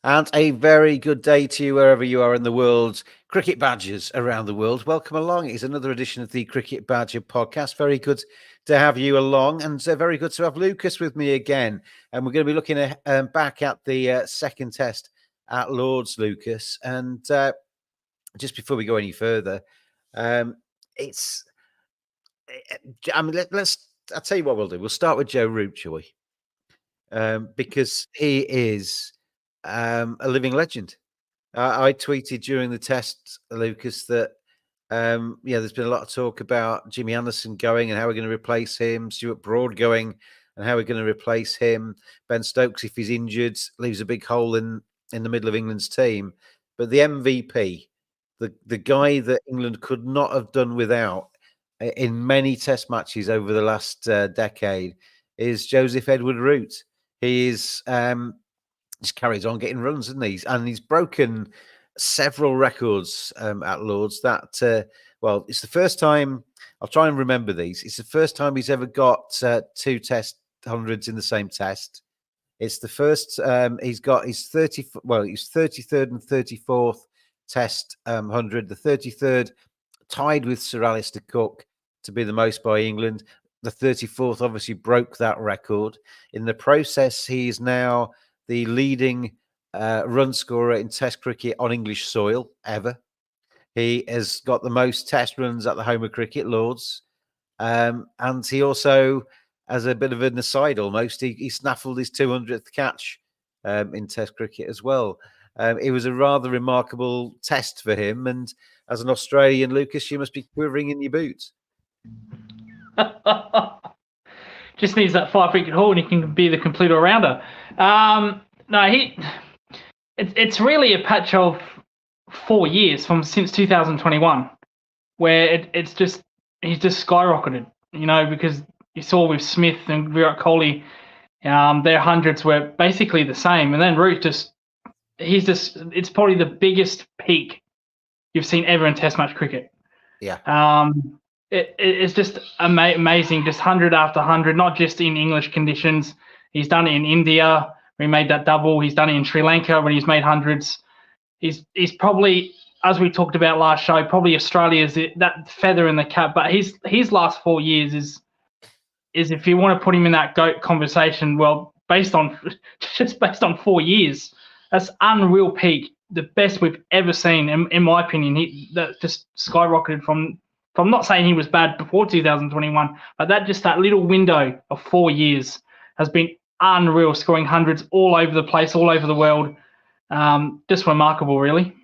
And a very good day to you wherever you are in the world. Cricket Badgers around the world, welcome along. It's another edition of the Cricket Badger podcast. Very good to have you along, and very good to have Lucas with me again. And we're going to be looking at, back at the second test at Lord's, Lucas. And just before we go any further, it's, I mean, I'll tell you what we'll do. We'll start with Joe Root, shall we? Because he is a living legend. I tweeted during the test, Lucas, that there's been a lot of talk about Jimmy Anderson going and how we're going to replace him, Stuart Broad going and how we're going to replace him. Ben Stokes, if he's injured, leaves a big hole in the middle of England's team. But the MVP, the guy that England could not have done without in many test matches over the last decade, is Joseph Edward Root. He is just carries on getting runs, isn't he? And he's broken several records at Lord's. That it's the first time. I'll try and remember these. It's the first time he's ever got two test hundreds in the same test. It's the first he's got his 30. Well, his 33rd and 34th test 100. The 33rd tied with Sir Alistair Cook to be the most by England. The 34th obviously broke that record. In the process, he is now the leading run scorer in Test cricket on English soil ever. He has got the most Test runs at the home of cricket, Lords. And he also, as a bit of an aside almost, he snaffled his 200th catch in Test cricket as well. It was a rather remarkable test for him. And as an Australian, Lucas, you must be quivering in your boots. Just needs that 5-wicket haul and he can be the complete all-rounder. It's really a patch of 4 years since 2021 where he's just skyrocketed, because you saw with Smith and Virat Kohli, their hundreds were basically the same. And then Root it's probably the biggest peak you've seen ever in Test match cricket. Yeah. It's just amazing, just 100 after 100, not just in English conditions. He's done it in India when he made that double. He's done it in Sri Lanka when he's made hundreds. He's probably, as we talked about last show, probably Australia's that feather in the cap. But his last 4 years is if you want to put him in that GOAT conversation, well, based on 4 years, that's unreal peak, the best we've ever seen, in my opinion. That just skyrocketed from. I'm not saying he was bad before 2021, but that little window of 4 years has been unreal, scoring hundreds all over the place, all over the world. Just remarkable, really.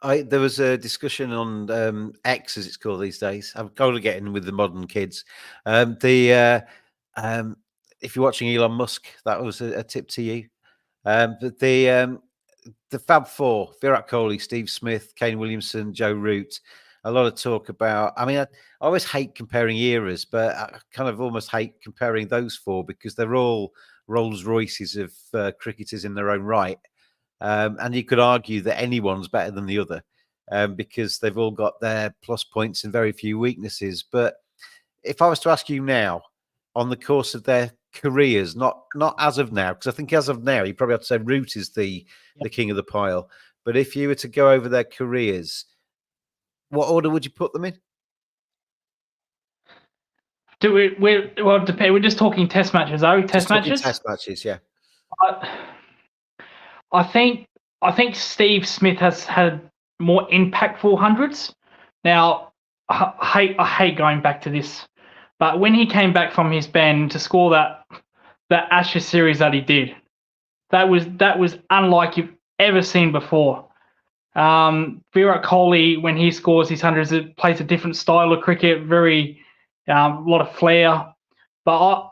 There was a discussion on X, as it's called these days. I'm going to get in with the modern kids. If you're watching Elon Musk, that was a tip to you. But the Fab Four: Virat Kohli, Steve Smith, Kane Williamson, Joe Root. A lot of talk about, I always hate comparing eras, but I kind of almost hate comparing those four because they're all Rolls Royces of cricketers in their own right. And you could argue that anyone's better than the other because they've all got their plus points and very few weaknesses. But if I was to ask you now, on the course of their careers, not as of now, because I think as of now, you probably have to say Root is the king of the pile. But if you were to go over their careers, what order would you put them in? We're just talking test matches, are we? Test matches? Test matches, yeah. I think Steve Smith has had more impactful hundreds. Now, I hate going back to this, but when he came back from his ban to score that Ashes series that he did, that was unlike you've ever seen before. Virat Kohli, when he scores his hundreds, it plays a different style of cricket, very a lot of flair. But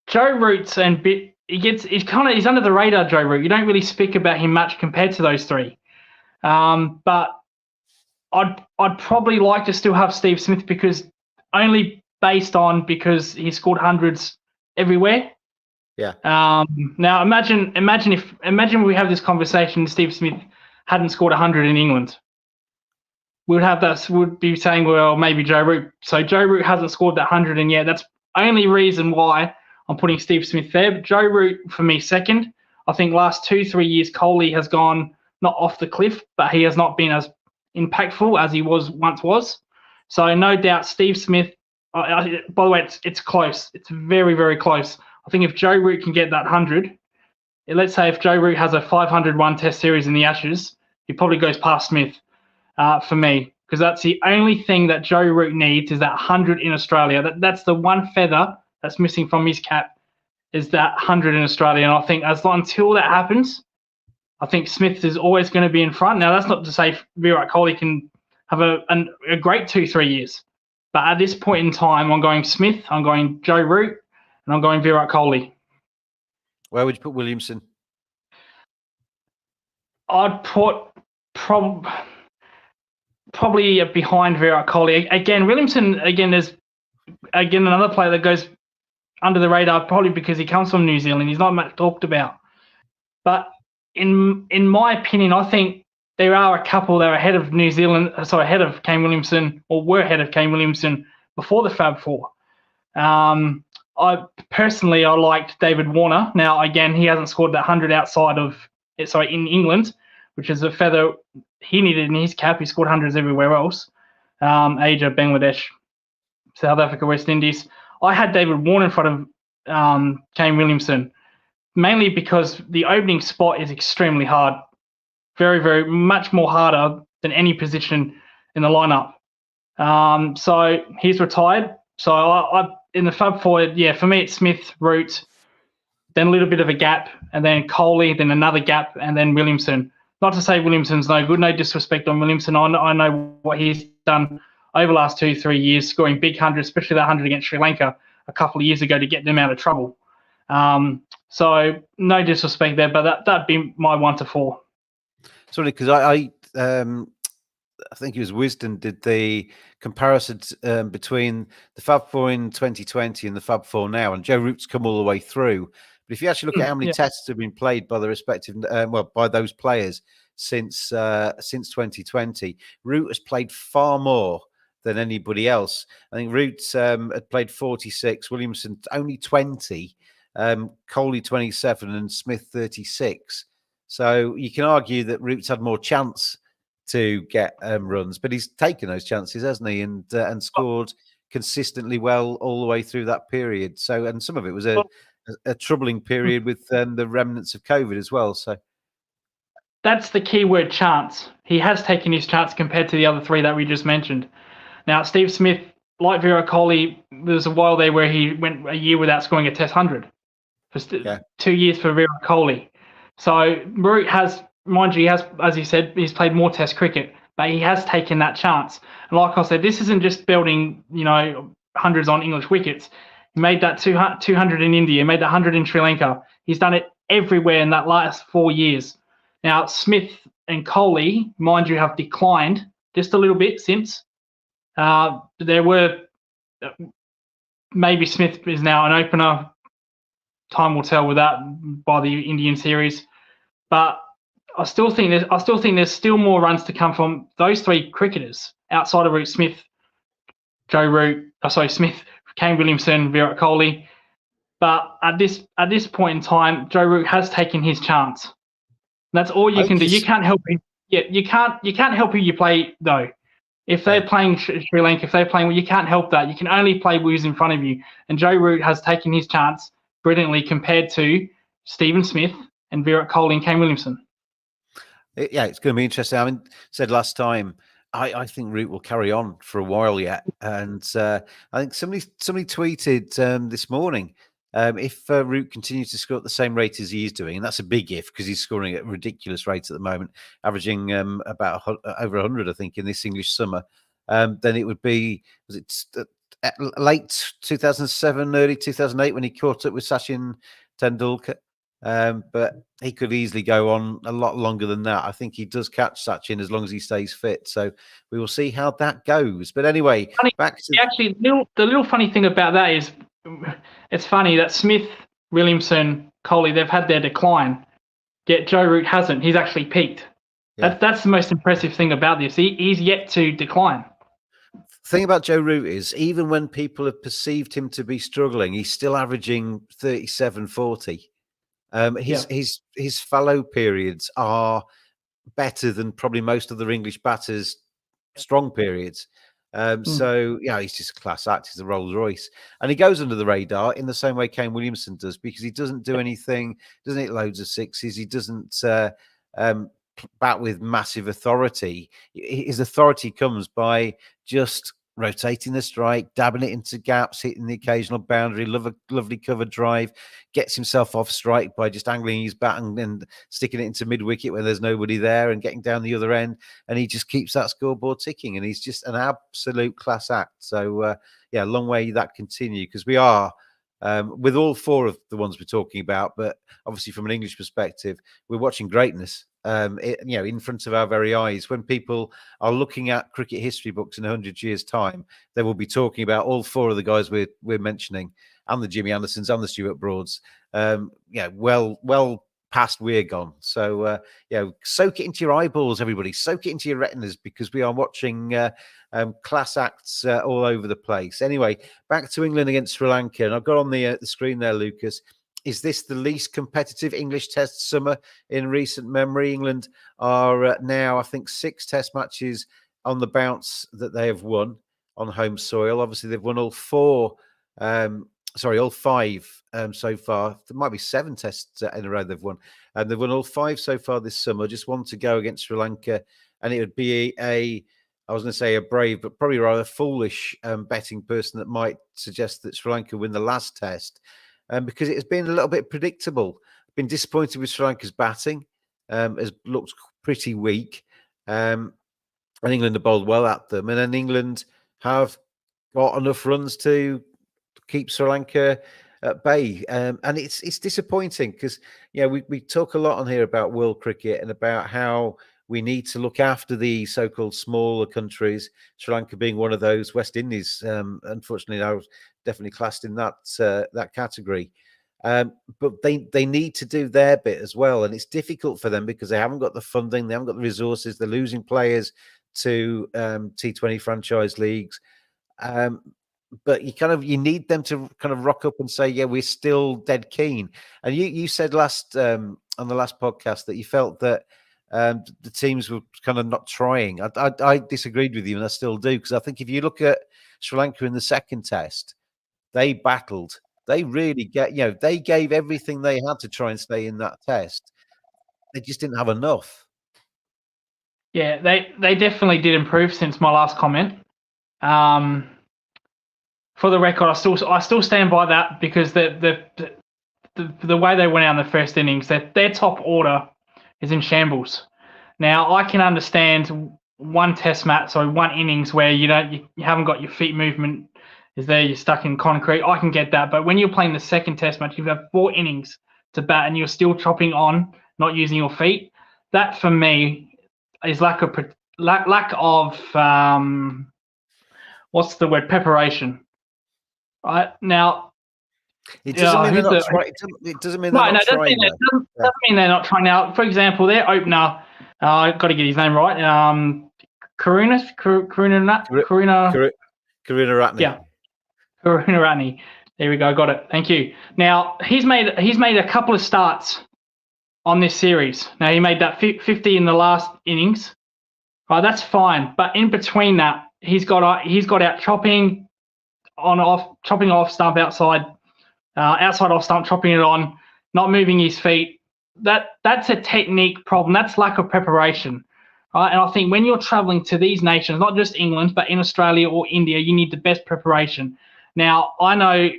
Joe Root's he's under the radar. Joe Root, you don't really speak about him much compared to those three. But I'd probably like to still have Steve Smith because he scored hundreds everywhere. Yeah. Now imagine we have this conversation and Steve Smith hadn't scored 100 in England. We'd be saying, well, maybe Joe Root. So Joe Root hasn't scored that 100 and yet that's only reason why I'm putting Steve Smith there. But Joe Root for me second. I think last 2-3 years, Coley has gone not off the cliff, but he has not been as impactful as he once was. So no doubt, Steve Smith. By the way, it's close. It's very, very close. I think if Joe Root can get that 100, let's say if Joe Root has a 501 Test series in the Ashes, he probably goes past Smith for me, because that's the only thing that Joe Root needs is that 100 in Australia. That's the one feather that's missing from his cap, is that 100 in Australia. And I think until that happens, I think Smith is always going to be in front. Now, that's not to say Virat Kohli can have a great 2-3 years. But at this point in time, I'm going Smith, I'm going Joe Root, and I'm going Virat Kohli. Where would you put Williamson? I'd put probably behind Virat Kohli. Again, Williamson, there's another player that goes under the radar, probably because he comes from New Zealand. He's not much talked about. But in my opinion, I think there are a couple that are ahead of New Zealand, ahead of Kane Williamson, or were ahead of Kane Williamson before the Fab Four. I liked David Warner. Now, again, he hasn't scored that 100 in England, which is a feather he needed in his cap. He scored hundreds everywhere else. Asia, Bangladesh, South Africa, West Indies. I had David Warner in front of Kane Williamson, mainly because the opening spot is extremely hard. Very, very much more harder than any position in the lineup. So he's retired. So I in the Fab Four, for me it's Smith, Root, then a little bit of a gap, and then Kohli, then another gap, and then Williamson. Not to say Williamson's no good, no disrespect on Williamson. I know what he's done over the last 2-3 years, scoring big 100, especially that 100 against Sri Lanka a couple of years ago to get them out of trouble. So no disrespect there, but that'd be my 1 to 4. Sorry, because I think it was Wisdom did the comparison between the Fab Four in 2020 and the Fab Four now, and Joe Root's come all the way through. But if you actually look at how many tests have been played by the respective, by those players since 2020, Root has played far more than anybody else. I think Root had played 46, Williamson only 20, Kohli 27, and Smith 36. So you can argue that Root's had more chance to get runs, but he's taken those chances, hasn't he? And scored consistently well all the way through that period. So, and some of it was a troubling period with the remnants of COVID as well. So that's the key word, chance. He has taken his chance compared to the other three that we just mentioned. Now, Steve Smith, like Virat Kohli, there was a while there where he went a year without scoring a Test 100. For 2 years for Virat Kohli. So Root has, mind you, as you said, he's played more Test cricket, but he has taken that chance. And like I said, this isn't just building, hundreds on English wickets. He made that 200 in India, made that 100 in Sri Lanka. He's done it everywhere in that last 4 years. Now, Smith and Kohli, mind you, have declined just a little bit since. There were, maybe Smith is now an opener. Time will tell with that by the Indian series, but I still think there's still more runs to come from those three cricketers outside of Root, Smith, Smith, Kane Williamson, Virat Kohli. But at this point in time, Joe Root has taken his chance. That's all you can do. You can't help him. You can't help who you play though. If they're playing Sri Lanka, you can't help that. You can only play who's in front of you. And Joe Root has taken his chance brilliantly compared to Stephen Smith and Virat Kohli and Kane Williamson. Yeah, it's going to be interesting. I said last time, I think Root will carry on for a while yet. And I think somebody tweeted this morning, if Root continues to score at the same rate as he is doing, and that's a big if because he's scoring at a ridiculous rate at the moment, averaging about over 100, I think, in this English summer, then it would be, late 2007, early 2008 when he caught up with Sachin Tendulkar. But he could easily go on a lot longer than that. I think he does catch Sachin as long as he stays fit. So we will see how that goes. But anyway, back to... Actually, the little funny thing about that is it's funny that Smith, Williamson, Kohli, they've had their decline, yet Joe Root hasn't. He's actually peaked. Yeah. That's the most impressive thing about this. He's yet to decline. The thing about Joe Root is, even when people have perceived him to be struggling, he's still averaging 37, 40. His fallow periods are better than probably most other English batters' strong periods. So, he's just a class act. He's a Rolls Royce. And he goes under the radar in the same way Kane Williamson does, because he doesn't do anything, doesn't hit loads of sixes. He doesn't bat with massive authority. His authority comes by just rotating the strike, dabbing it into gaps, hitting the occasional boundary, lovely cover drive, gets himself off strike by just angling his bat and sticking it into mid-wicket when there's nobody there and getting down the other end. And he just keeps that scoreboard ticking. And he's just an absolute class act. So, long way that continue, because we are, with all four of the ones we're talking about, but obviously from an English perspective, we're watching greatness. In front of our very eyes. When people are looking at cricket history books in 100 years' time, they will be talking about all four of the guys we're mentioning, and the Jimmy Andersons and the Stuart Broads. Well past we're gone. So soak it into your eyeballs, everybody. Soak it into your retinas, because we are watching class acts all over the place. Anyway, back to England against Sri Lanka, and I've got on the screen there, Lucas. Is this the least competitive English Test summer in recent memory? England are now, I think, 6 Test matches on the bounce that they have won on home soil. Obviously, they've won all 5 so far. There might be 7 Tests in a row they've won. And they've won all 5 so far this summer. Just 1 to go against Sri Lanka. And it would be I was going to say a brave, but probably rather foolish betting person that might suggest that Sri Lanka win the last Test. Because it has been a little bit predictable. Been disappointed with Sri Lanka's batting. Has looked pretty weak. And England have bowled well at them. And then England have got enough runs to keep Sri Lanka at bay. And it's disappointing, because we talk a lot on here about world cricket and about how we need to look after the so-called smaller countries, Sri Lanka being one of those. West Indies, unfortunately, now definitely classed in that category. But they need to do their bit as well. And it's difficult for them because they haven't got the funding, they haven't got the resources, they're losing players to T20 franchise leagues. But you need them to kind of rock up and say, yeah, we're still dead keen. And you said on the last podcast that you felt that the teams were kind of not trying. I disagreed with you, and I still do, because I think if you look at Sri Lanka in the second Test, they battled. They really they gave everything they had to try and stay in that Test. They just didn't have enough. Yeah, they definitely did improve since my last comment. For the record, I still stand by that, because the way they went out in the first innings, their top order is in shambles. Now, I can understand one Test match, so one innings where you haven't got your feet movement is there, you're stuck in concrete. I can get that, but when you're playing the second Test match, you have 4 innings to bat and you're still chopping on, not using your feet. That for me is lack of what's the word? Preparation. Right now, it doesn't mean they're not trying. It doesn't mean they're not trying. Doesn't mean they're not trying. Now, for example, their opener, I've got to get his name right. Karunaratne. Yeah, Karunaratne. There we go. Got it. Thank you. Now he's made a couple of starts on this series. Now he made that 50 in the last innings. Right, that's fine. But in between that, he's got out chopping off stump outside off stump, chopping it on, not moving his feet. That's a technique problem. That's lack of preparation. Right? And I think when you're traveling to these nations, not just England, but in Australia or India, you need the best preparation. Now, I know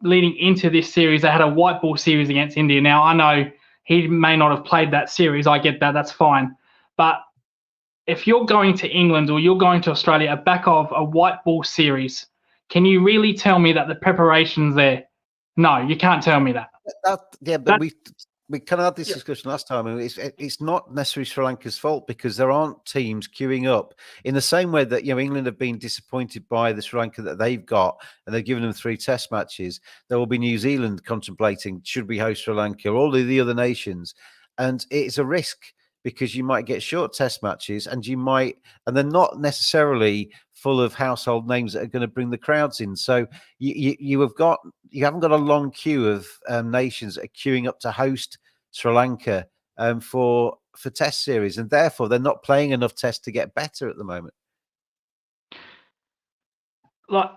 leading into this series, they had a white ball series against India. Now, I know he may not have played that series. I get that. That's fine. But if you're going to England or you're going to Australia back of a white ball series, can you really tell me that the preparation's there? No, you can't tell me that. We kind of had this discussion last time, and it's not necessarily Sri Lanka's fault, because there aren't teams queuing up in the same way that England have been disappointed by the Sri Lanka that they've got, and they've given them 3 Test matches. There will be New Zealand contemplating, should we host Sri Lanka, or all of the other nations, and it's a risk, because you might get short Test matches, and they're not necessarily full of household names that are going to bring the crowds in. So you haven't got a long queue of nations that are queuing up to host Sri Lanka for Test series, and therefore they're not playing enough Tests to get better at the moment. Like,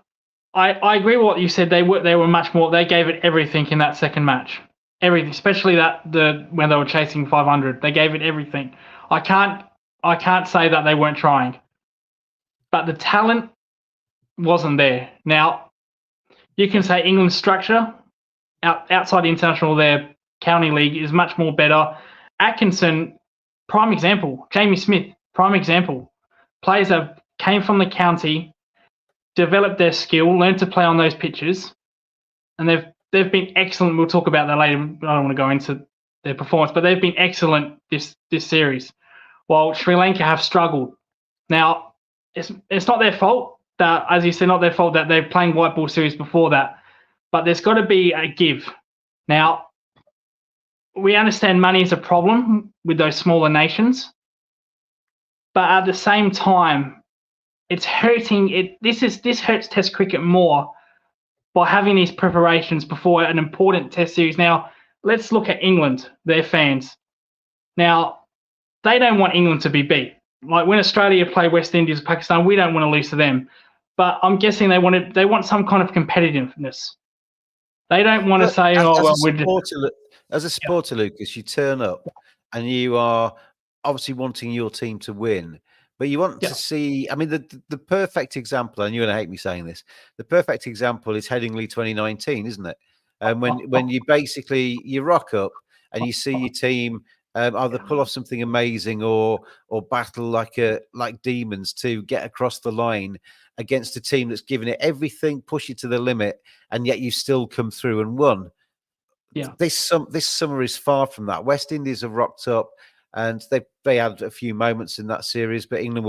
I agree with what you said. They were much more. They gave it everything in that second match. Everything, especially when they were chasing 500. They gave it everything. I can't say that they weren't trying, but the talent wasn't there. Now, you can say England's structure outside international, their county league is much more better. Atkinson, prime example. Jamie Smith, prime example. Players that came from the county, developed their skill, learned to play on those pitches, and they've been excellent. We'll talk about that later. I don't want to go into their performance, but they've been excellent this series, while Sri Lanka have struggled. Now, it's not their fault that, as you said, not their fault that they're playing white ball series before that, but there's got to be a give. Now, we understand money is a problem with those smaller nations, but at the same time, it's hurting. This hurts Test cricket more by having these preparations before an important Test series. Now, let's look at England, their fans. Now, they don't want England to be beat. Like when Australia play West Indies, Pakistan, we don't want to lose to them. But I'm guessing they want some kind of competitiveness. They don't want to say, as a supporter, Lucas, you turn up and you are obviously wanting your team to win. But you want to see, I mean, the perfect example, and you're going to hate me saying this, the perfect example is Headingley 2019, isn't it? And when you rock up and you see your team either pull off something amazing or battle like demons to get across the line against a team that's given it everything, push it to the limit, and yet you still come through and won. Yeah. This summer is far from that. West Indies have rocked up. And they had a few moments in that series, but England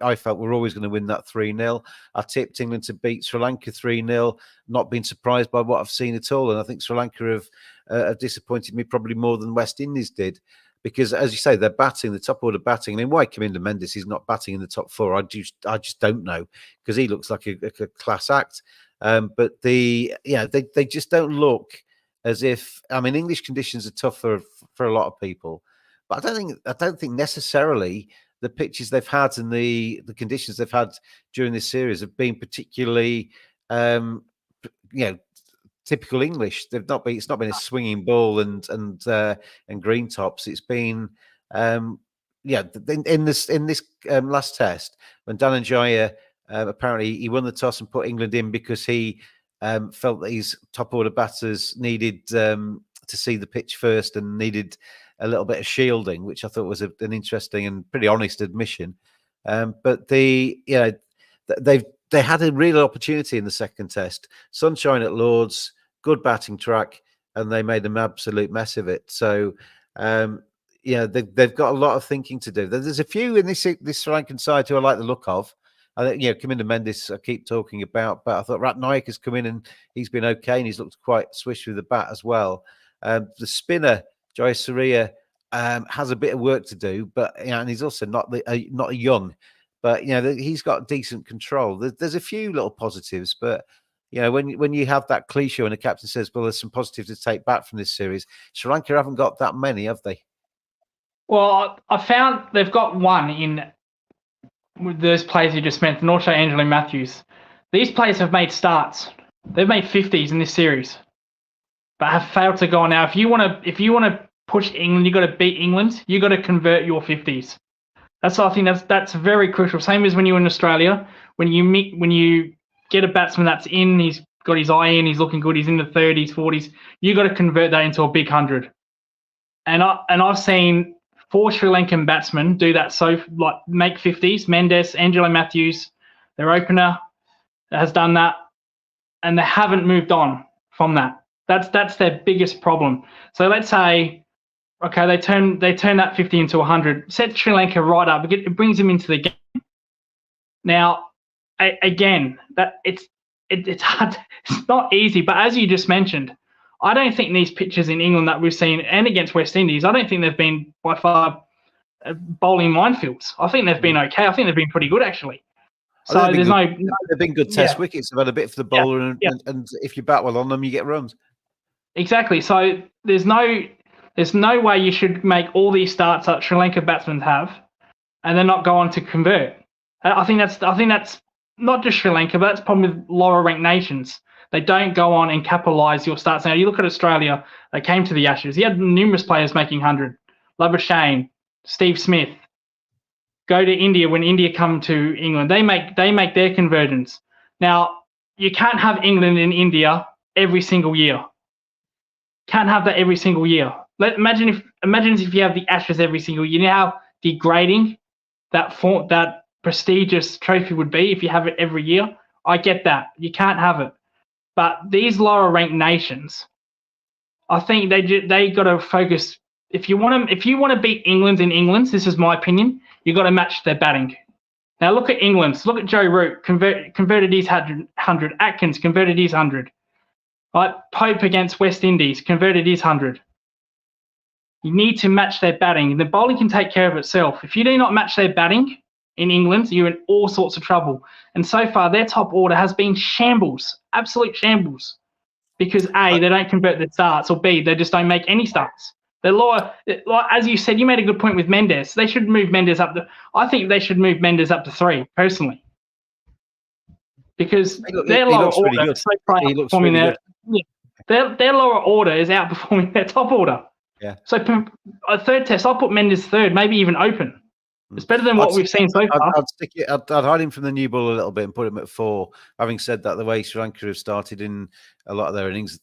I felt were always going to win that 3-0. I tipped England to beat Sri Lanka 3-0, not been surprised by what I've seen at all. And I think Sri Lanka have disappointed me probably more than West Indies did. Because, as you say, they're batting, the top order batting. I mean, why Kaminda Mendes is not batting in the top four, I just don't know, because he looks like a class act. But they just don't look as if, I mean, English conditions are tough for a lot of people. But I don't think necessarily the pitches they've had and the conditions they've had during this series have been particularly, typical English. They've not been. It's not been a swinging ball and green tops. It's been, in this last Test when Dhananjaya apparently he won the toss and put England in because he felt that his top order batters needed to see the pitch first and needed a little bit of shielding, which I thought was an interesting and pretty honest admission. But they had a real opportunity in the second Test. Sunshine at Lords, good batting track, and they made an absolute mess of it. So, they've got a lot of thinking to do. There's a few in this Sri Lankan side who I like the look of. I think, Kaminda Mendes I keep talking about, but I thought Ratnaik has come in and he's been okay, and he's looked quite swish with the bat as well. The spinner, Jayasuriya, has a bit of work to do, but and he's also not young, but he's got decent control. There's a few little positives, but when you have that cliche and the captain says, "Well, there's some positives to take back from this series," Sri Lanka haven't got that many, have they? Well, I found they've got one in with those players you just mentioned, Norshai, Angelo Matthews. These players have made starts. They've made 50s in this series, but have failed to go on. Now, if you want to push England, you got to beat England. You got to convert your 50s. I think that's very crucial. Same as when you're in Australia, when you get a batsman that's in, he's got his eye in, he's looking good, he's in the 30s, 40s. You got to convert that into a big 100. And I've seen 4 Sri Lankan batsmen do that. So make 50s. Mendes, Angelo Matthews, their opener, has done that, and they haven't moved on from that. That's their biggest problem. So let's say, okay, they turn that 50 into 100, set Sri Lanka right up. It brings them into the game. Now, again, that it's hard. It's not easy, but as you just mentioned, I don't think these pitches in England that we've seen and against West Indies, I don't think they've been by far bowling minefields. I think they've been okay. I think they've been pretty good actually. So there's no. They've been good test wickets. They've had a bit for the bowler, and if you bat well on them, you get runs. Exactly. So there's no way you should make all these starts that Sri Lanka batsmen have, and then not go on to convert. I think that's not just Sri Lanka, but that's probably with lower ranked nations. They don't go on and capitalise your starts. Now you look at Australia. They came to the Ashes. You had numerous players making 100. Labuschagne, Steve Smith. Go to India when India come to England. They make their conversions. Now you can't have England and India every single year. Can't have that every single year. Imagine if you have the Ashes every single year. You know how degrading that prestigious trophy would be if you have it every year. I get that. You can't have it. But these lower ranked nations, I think they got to focus. If you want to beat England in England, this is my opinion. You got to match their batting. Now look at England. Look at Joe Root converted his 100. Atkins converted his 100. Right, Pope against West Indies converted his 100. You need to match their batting. The bowling can take care of itself. If you do not match their batting in England, you're in all sorts of trouble. And so far, their top order has been shambles, absolute shambles, because A, they don't convert their starts, or B, they just don't make any starts. They're lower, as you said, you made a good point with Mendes. They should move Mendes up I think they should move Mendes up to 3, personally. Because their lower order is their lower order is outperforming their top order. Yeah. So a third test, I'll put Mendes third, maybe even open. It's better than what we've seen so far. I'd hide him from the new ball a little bit and put him at 4. Having said that, the way Sri Lanka have started in a lot of their innings,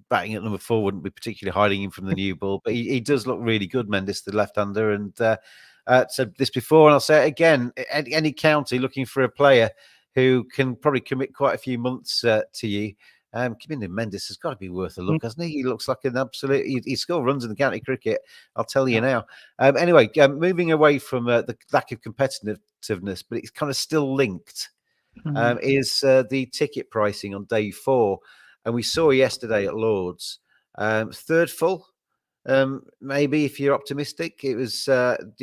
batting at number 4 wouldn't be particularly hiding him from the new ball. But he does look really good, Mendes, the left-hander. And said this before, and I'll say it again: any county looking for a player who can probably commit quite a few months to you. Kevin Mendes has got to be worth a look, hasn't he? He looks like an absolute. He still runs in the county cricket. I'll tell you now. Anyway, moving away from the lack of competitiveness, but it's kind of still linked. Is the ticket pricing on day 4, and we saw yesterday at Lord's, third full. Maybe if you're optimistic, it was and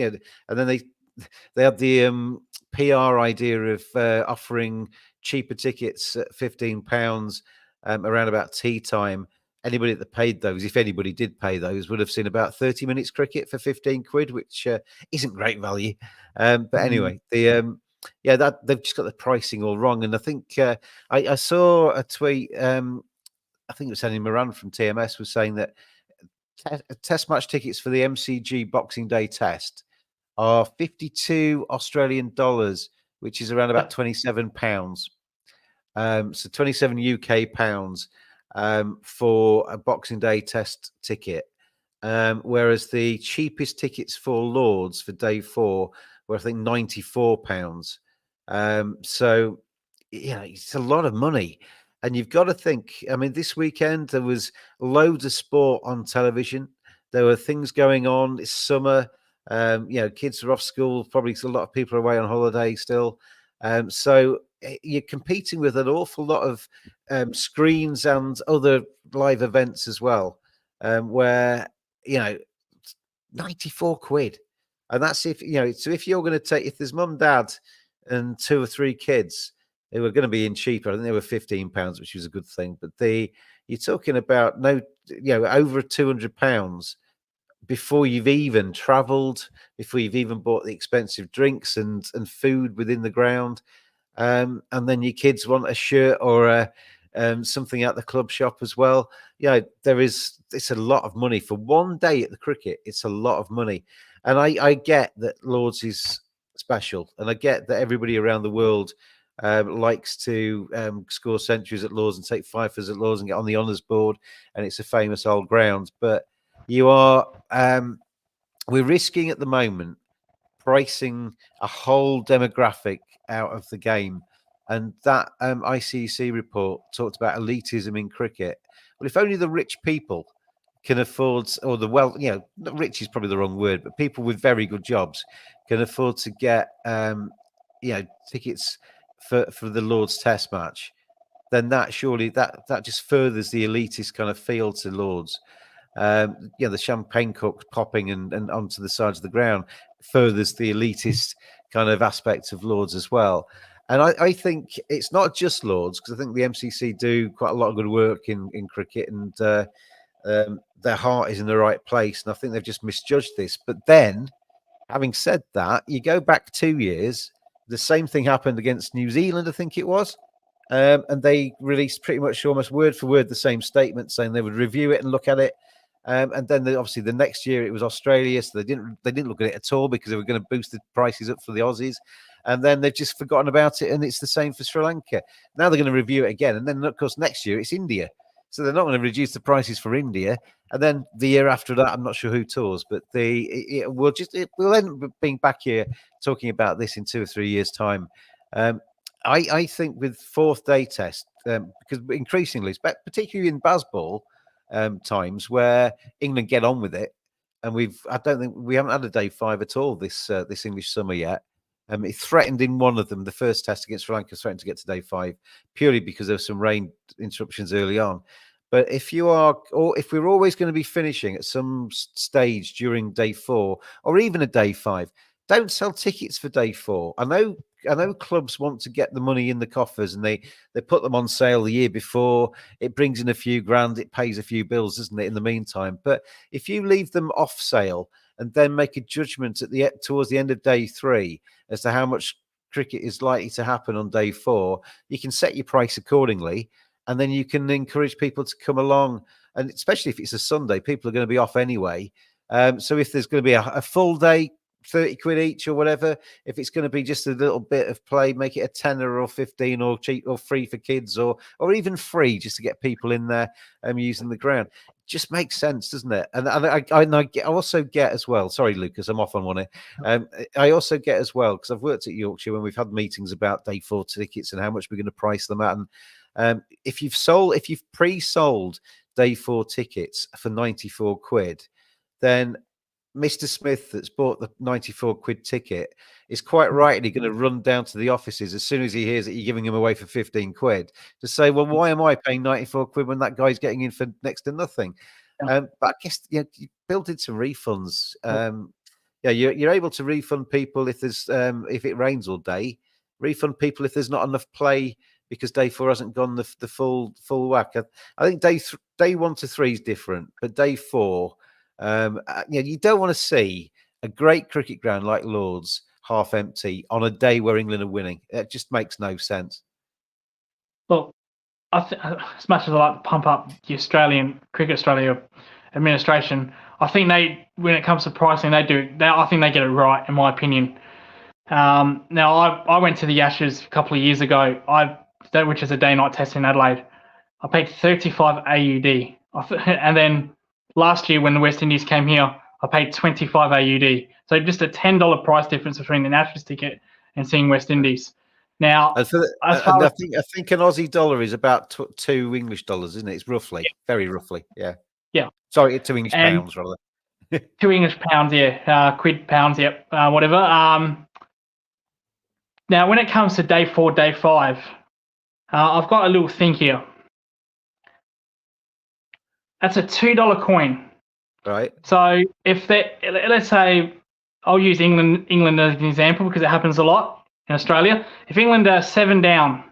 then they had the PR idea of offering cheaper tickets at £15 around about tea time. Anybody that paid those, if anybody did pay those, would have seen about 30 minutes cricket for 15 quid, which isn't great value. But anyway, that they've just got the pricing all wrong. And I think I saw a tweet. I think it was Annie Moran from TMS was saying that test match tickets for the MCG Boxing Day test are 52 Australian dollars, which is around about £27. So 27 UK pounds for a Boxing Day test ticket. Whereas the cheapest tickets for Lords for day 4 were, I think, £94. So, it's a lot of money. And you've got to think, I mean, this weekend there was loads of sport on television. There were things going on. It's summer. Kids are off school. Probably a lot of people are away on holiday still. So you're competing with an awful lot of screens and other live events as well, where, 94 quid. And that's if you're going to take, if there's mum, dad and 2 or 3 kids, they were going to be in cheaper. I think they were £15, which was a good thing. But you're talking about over £200 before you've even travelled, before you've even bought the expensive drinks and food within the ground. And then your kids want a shirt or something at the club shop as well. It's a lot of money for one day at the cricket. It's a lot of money. And I get that Lords is special. And I get that everybody around the world likes to score centuries at Lords and take fifers at Lords and get on the honours board. And it's a famous old ground. But we're risking at the moment pricing a whole demographic out of the game. And that ICC report talked about elitism in cricket. Well, if only the rich people can afford, or the wealth, rich is probably the wrong word, but people with very good jobs can afford to get, tickets for the Lord's Test match, then that just furthers the elitist kind of feel to Lords. The champagne corks popping and onto the sides of the ground furthers the elitist kind of aspect of Lords as well. And I think it's not just Lords, because I think the MCC do quite a lot of good work in cricket, and their heart is in the right place. And I think they've just misjudged this. But then, having said that, you go back 2 years, the same thing happened against New Zealand, I think it was. And they released pretty much almost word for word the same statement, saying they would review it and look at it. And then obviously the next year it was Australia, so they didn't look at it at all because they were going to boost the prices up for the Aussies. And then they've just forgotten about it, and it's the same for Sri Lanka. Now they're going to review it again, and then of course next year it's India, so they're not going to reduce the prices for India. And then the year after that, I'm not sure who tours, but we'll end up being back here talking about this in 2 or 3 years' time. I think with fourth day test, because increasingly, particularly in Bazball times where England get on with it, and I don't think we haven't had a day 5 at all this English summer yet. It threatened in one of them, the first test against Sri Lanka, threatened to get to day 5 purely because there were some rain interruptions early on. But if we're always going to be finishing at some stage during day 4 or even a day 5, don't sell tickets for day 4. I know clubs want to get the money in the coffers, and they put them on sale the year before. It brings in a few grand, it pays a few bills, doesn't it, in the meantime? But if you leave them off sale and then make a judgment towards the end of day 3 as to how much cricket is likely to happen on day 4, you can set your price accordingly, and then you can encourage people to come along. And especially if it's a Sunday, people are going to be off anyway. So if there's going to be a full day, 30 quid each or whatever, if it's going to be just a little bit of play, make it a tenner or 15 or cheap or free for kids, or even free just to get people in there using the ground. Just makes sense, doesn't it? And I also get as well, sorry Lucas, I'm off on one here. I also get as well, because I've worked at Yorkshire when we've had meetings about day 4 tickets and how much we're going to price them at. And if you've pre-sold day 4 tickets for 94 quid, then Mr. Smith that's bought the 94 quid ticket is quite rightly going to run down to the offices as soon as he hears that you're giving him away for 15 quid to say, well, why am I paying 94 quid when that guy's getting in for next to nothing? But I guess you built in some refunds. You're able to refund people if it rains all day, refund people if there's not enough play because day 4 hasn't gone the full whack. I think day 1 to 3 is different, but day 4, you don't want to see a great cricket ground like Lords half empty on a day where England are winning. It just makes no sense. Well, as much as I like to pump up the Cricket Australia administration, I think when it comes to pricing, I think they get it right, in my opinion. Now, I went to the Ashes a couple of years ago, which is a day-night test in Adelaide. I paid 35 AUD, and then last year when the West Indies came here, I paid 25 AUD. So just a $10 price difference between an Ashes ticket and seeing West Indies. Now, I think an Aussie dollar is about $2 English, isn't it? It's roughly, very roughly, yeah. Yeah. Sorry, 2 English pounds rather. 2 English pounds, yeah. Quid, pounds, yep. Whatever. Now, when it comes to day 4, day 5, I've got a little thing here. That's a $2 coin. Right. So let's say, I'll use England as an example because it happens a lot in Australia. If England are 7 down,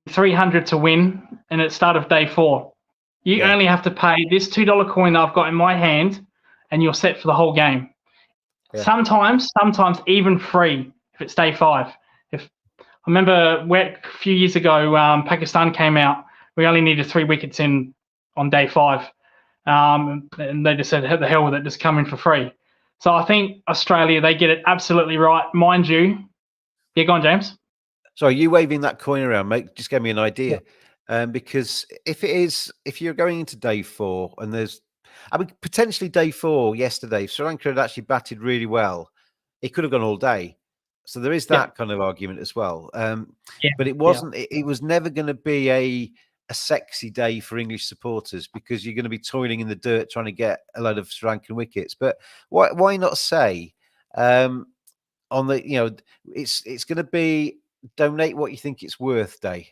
300 to win, and it's start of day 4, you only have to pay this $2 coin that I've got in my hand, and you're set for the whole game. Yeah. Sometimes even free if it's day 5. I remember a few years ago, Pakistan came out. We only needed 3 wickets on day 5. And they just said, the hell with it, just come in for free. So I think Australia, they get it absolutely right. Mind you, yeah, go on, James. So you waving that coin around, mate, just gave me an idea. Yeah. Because if you're going into day 4 and potentially day 4 yesterday, if Sri Lanka had actually batted really well, it could have gone all day. So there is that kind of argument as well. But it wasn't, it was never going to be a sexy day for English supporters because you're going to be toiling in the dirt trying to get a load of Sri Lankan wickets. But why not say it's going to be donate what you think it's worth day.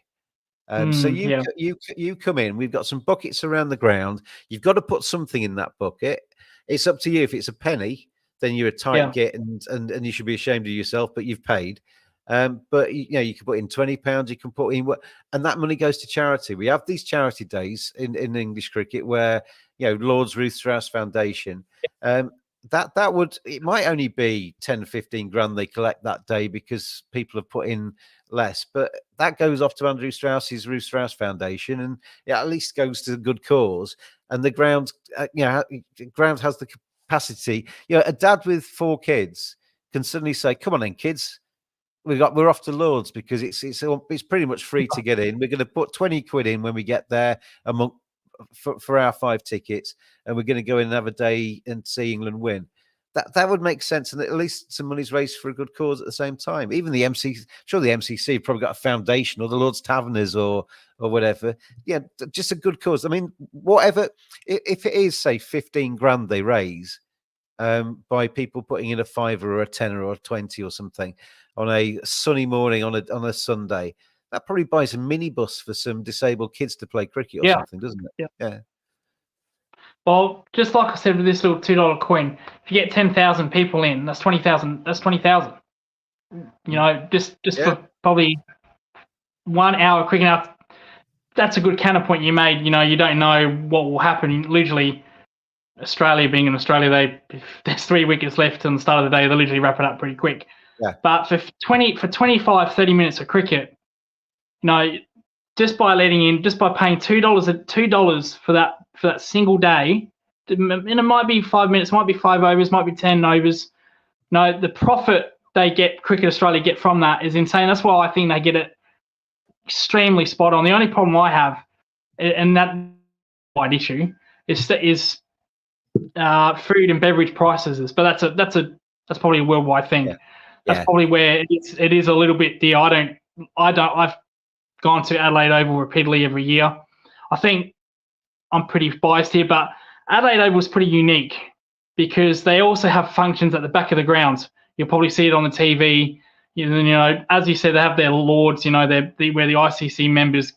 So you come in, we've got some buckets around the ground. You've got to put something in that bucket. It's up to you. If it's a penny, then you're a tight git and you should be ashamed of yourself, but you've paid. But you can put in £20, you can put in and that money goes to charity. We have these charity days in English cricket where Lord's Ruth Strauss Foundation. It might only be 10, 15 grand they collect that day because people have put in less, but that goes off to Andrew Strauss's Ruth Strauss Foundation, and it at least goes to a good cause. And the ground, ground has the capacity. A dad with 4 kids can suddenly say, "Come on, then, kids, we're off to Lord's because it's pretty much free to get in. We're going to put 20 quid in when we get there for our 5 tickets, and we're going to go in and have a day and see England win." That would make sense, and at least some money's raised for a good cause at the same time. Even the MCC probably got a foundation, or the Lord's Taverners, or whatever. Yeah, just a good cause. I mean, whatever. If it is, say, 15 grand they raise by people putting in a £5 or a £10 or a 20 or something on a sunny morning on a Sunday, that probably buys a minibus for some disabled kids to play cricket or something, doesn't it? Yeah. Well, just like I said with this little $2 coin, if you get 10,000 people in, that's 20,000. That's 20,000. Just for probably 1 hour cricket out. That's a good counterpoint you made. You don't know what will happen. Literally, Australia being in Australia, if there's 3 wickets left on the start of the day, they literally wrap it up pretty quick. Yeah. But for 25, 30 minutes of cricket, just by paying $2 for that single day, and it might be 5 minutes, might be 5 overs, might be 10 overs. The profit Cricket Australia get from that is insane. That's why I think they get it extremely spot on. The only problem I have, and that wide issue, is food and beverage prices. But that's probably a worldwide thing. Yeah. That's probably where it is a little bit. I've gone to Adelaide Oval repeatedly every year. I think I'm pretty biased here, but Adelaide Oval is pretty unique because they also have functions at the back of the grounds. You'll probably see it on the TV. As you said, they have their lords. Where the ICC members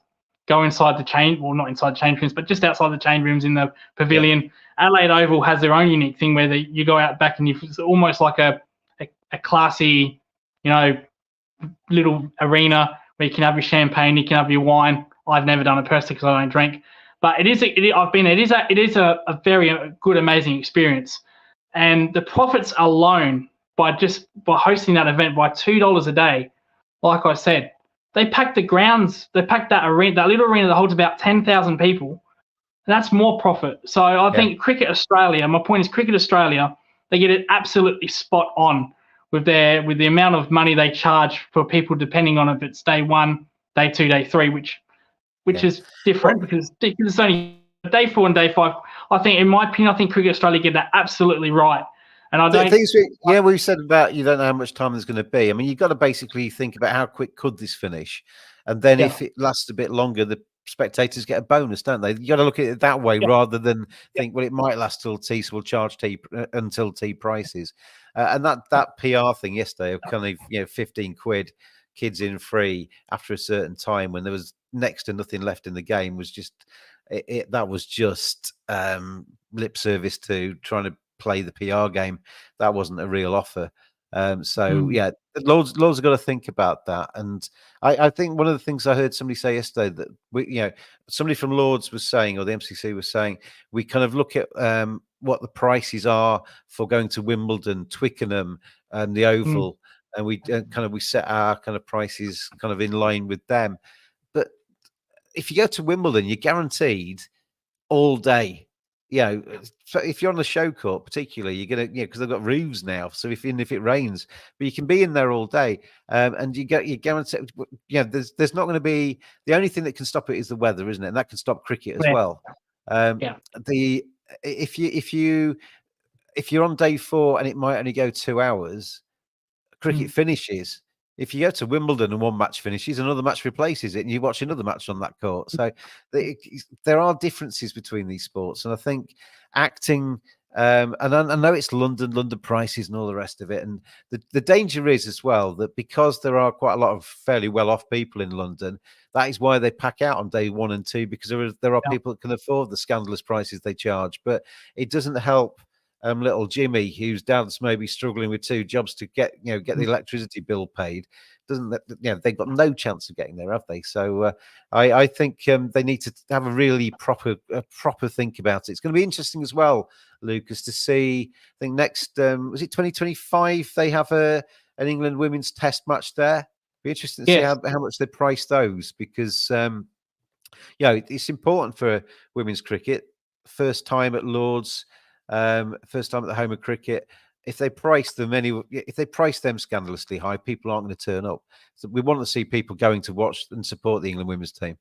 go inside the change, well, not inside the change rooms, but just outside the change rooms in the pavilion. Yeah. Adelaide Oval has their own unique thing where you go out back and it's almost like a classy, little arena where you can have your champagne, you can have your wine. I've never done it personally because I don't drink, but it is a very good, amazing experience. And the profits alone by hosting that event by $2 a day, like I said, they pack the grounds, they pack that arena, that little arena that holds about 10,000 people. That's more profit. So I think Cricket Australia, my point is Cricket Australia, they get it absolutely spot on with the amount of money they charge for people, depending on if it's day 1, day 2, day 3, which is different because it's only day 4 and day 5. I think, in my opinion, Cricket Australia get that absolutely right. And I don't. We said about you don't know how much time there's going to be. I mean, you've got to basically think about how quick could this finish, and then if it lasts a bit longer, the spectators get a bonus, don't they? You got to look at it that way rather than think, well, it might last till tea, so we'll charge tea until tea prices. And that PR thing yesterday of kind of 15 quid, kids in free after a certain time when there was next to nothing left in the game was just that was just lip service to trying to play the PR game. That wasn't a real offer. Loads have got to think about that. And I think one of the things I heard somebody say yesterday that somebody from Lords was saying, or the MCC was saying, we kind of look at what the prices are for going to Wimbledon, Twickenham, and the Oval, and we set our kind of prices kind of in line with them. But if you go to Wimbledon, you're guaranteed all day. So if you're on the show court, particularly, you're gonna, because they've got roofs now. So if it rains, but you can be in there all day, and you guaranteed. There's not going to be, the only thing that can stop it is the weather, isn't it? And that can stop cricket as well. If you're on day 4 and it might only go 2 hours, cricket finishes. If you go to Wimbledon and one match finishes, another match replaces it, and you watch another match on that court. So there are differences between these sports, and I think acting. And I know it's London prices and all the rest of it, and the danger is as well that because there are quite a lot of fairly well-off people in London, that is why they pack out on day 1 and 2, because there are people that can afford the scandalous prices they charge. But it doesn't help little Jimmy, whose dad's maybe struggling with 2 jobs to get the electricity bill paid, they've got no chance of getting there, have they? So I think they need to have a really proper think about it. It's going to be interesting as well, Lucas, to see. I think next was it 2025? They have an England women's test match there. Be interesting to see how much they price those, because it's important for women's cricket. First time at Lords, first time at the home of cricket. If they price them scandalously high, people aren't going to turn up. So we want to see people going to watch and support the England women's team.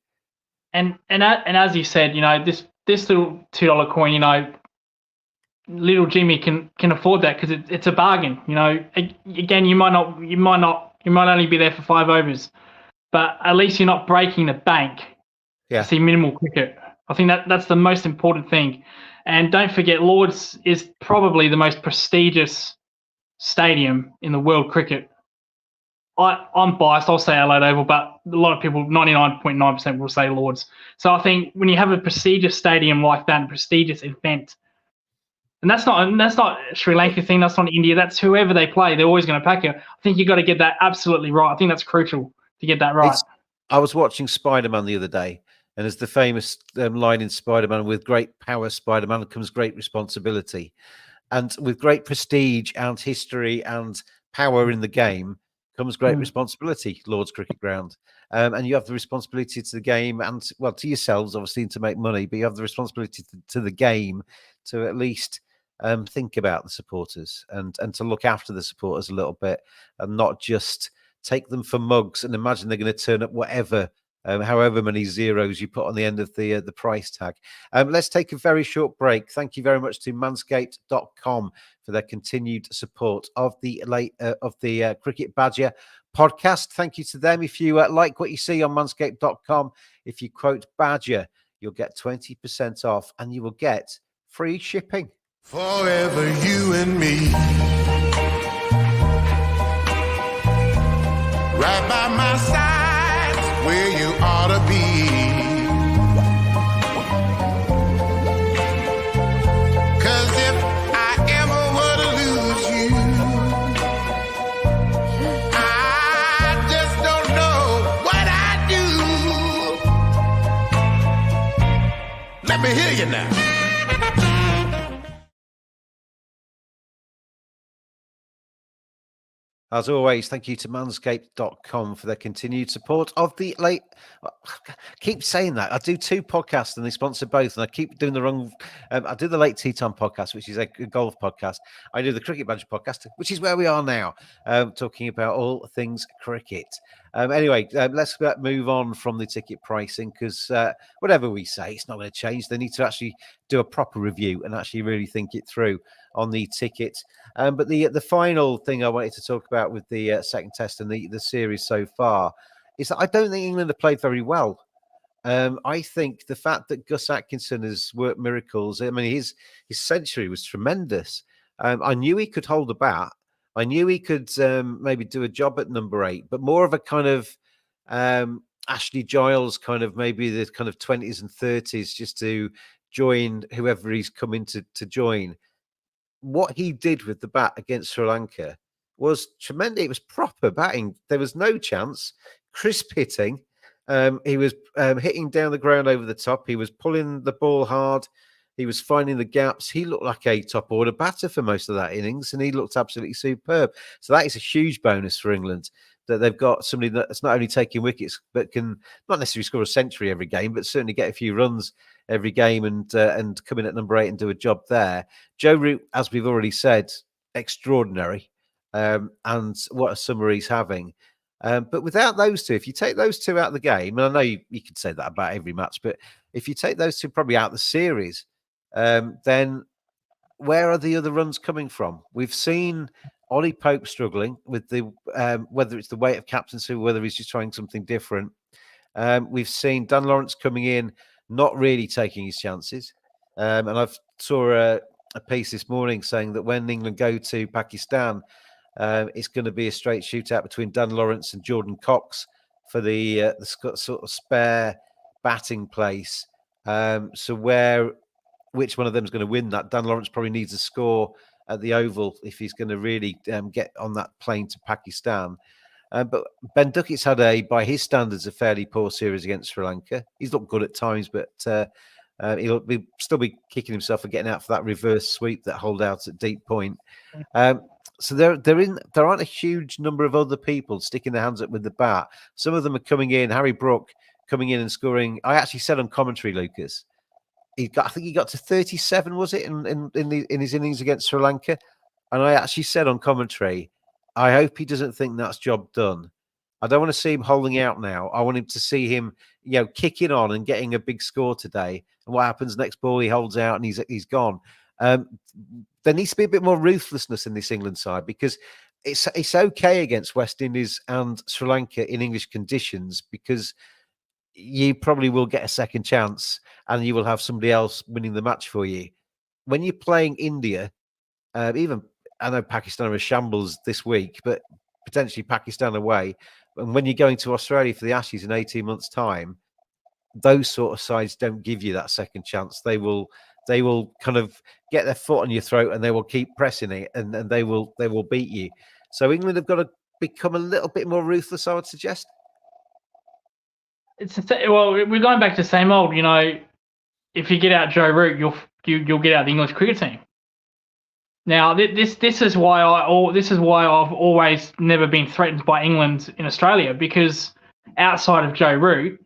And as you said, this little $2 coin, little Jimmy can afford that because it's a bargain. Again, you might only be there for 5 overs, but at least you're not breaking the bank to see minimal cricket. I think that's the most important thing. And don't forget, Lords is probably the most prestigious stadium in the world cricket. I'm biased. I'll say Adelaide Oval, but a lot of people, 99.9%, will say Lords. So I think when you have a prestigious stadium like that, a prestigious event, and that's not a Sri Lanka thing. That's not India. That's whoever they play. They're always going to pack it. I think you've got to get that absolutely right. I think that's crucial to get that right. I was watching Spider-Man the other day, and as the famous line in Spider-Man, with great power, Spider-Man, comes great responsibility. And with great prestige and history and power in the game comes great responsibility, Lord's Cricket Ground. And you have the responsibility to the game and, well, to yourselves, obviously, to make money, but you have the responsibility to the game to at least think about the supporters and to look after the supporters a little bit, and not just take them for mugs and imagine they're going to turn up whatever, however many zeros you put on the end of the price tag. Let's take a very short break. Thank you very much to manscaped.com for their continued support of the Cricket Badger podcast. Thank you to them. If you like what you see on manscaped.com, if you quote Badger, you'll get 20% off and you will get free shipping. Forever you and me, right by my side, where you ought to be. 'Cause if I ever were to lose you, I just don't know what I'd do. Let me hear you now. As always, thank you to manscaped.com for their continued support of the late. I keep saying that. I do 2 podcasts and they sponsor both, and I keep doing the wrong. I do the Late Tea Time podcast, which is a golf podcast. I do the Cricket Badger podcast, which is where we are now, talking about all things cricket. Anyway, let's move on from the ticket pricing, because whatever we say, it's not going to change. They need to actually do a proper review and actually really think it through on the ticket. But the final thing I wanted to talk about with the second test and the series so far is that I don't think England have played very well. I think the fact that Gus Atkinson has worked miracles. I mean, his century was tremendous. I knew he could hold a bat. I knew he could maybe do a job at number 8, but more of a kind of Ashley Giles kind of, maybe the kind of 20s and 30s, just to join whoever he's come in to join. What he did with the bat against Sri Lanka was tremendous. It was proper batting. There was no chance. Crisp hitting. He was hitting down the ground over the top. He was pulling the ball hard. He was finding the gaps. He looked like a top order batter for most of that innings, and he looked absolutely superb. So that is a huge bonus for England, that they've got somebody that's not only taking wickets, but can not necessarily score a century every game, but certainly get a few runs every game and come in at number 8 and do a job there. Joe Root, as we've already said, extraordinary. And what a summer he's having. But without those 2, if you take those 2 out of the game, and I know you could say that about every match, but if you take those 2 probably out of the series, then where are the other runs coming from? We've seen Ollie Pope struggling with the whether it's the weight of captaincy, whether he's just trying something different. We've seen Dan Lawrence coming in, not really taking his chances. And I've saw a piece this morning saying that when England go to Pakistan, it's going to be a straight shootout between Dan Lawrence and Jordan Cox for the sort of spare batting place. So where which one of them is going to win that. Dan Lawrence probably needs a score at the Oval if he's going to really get on that plane to Pakistan. But Ben Duckett's had by his standards, a fairly poor series against Sri Lanka. He's looked good at times, but he'll still be kicking himself for getting out for that reverse sweep, that hold out at deep point. So there aren't a huge number of other people sticking their hands up with the bat. Some of them are coming in. Harry Brook coming in and scoring. I actually said on commentary, Lucas, I think he got to 37, was it, in his innings against Sri Lanka? And I actually said on commentary, I hope he doesn't think that's job done. I don't want to see him holding out now. I want him to see him, kicking on and getting a big score today. And what happens next ball? He holds out and he's gone. There needs to be a bit more ruthlessness in this England side, because it's okay against West Indies and Sri Lanka in English conditions, because you probably will get a second chance and you will have somebody else winning the match for you. When you're playing India, even I know Pakistan are a shambles this week, but potentially Pakistan away. And when you're going to Australia for the Ashes in 18 months' time, those sort of sides don't give you that second chance. They will kind of get their foot on your throat and they will keep pressing it, and they will beat you. So England have got to become a little bit more ruthless, I would suggest. Well, we're going back to the same old. If you get out Joe Root, you'll get out the English cricket team. Now, this is why I've always never been threatened by England in Australia, because outside of Joe Root,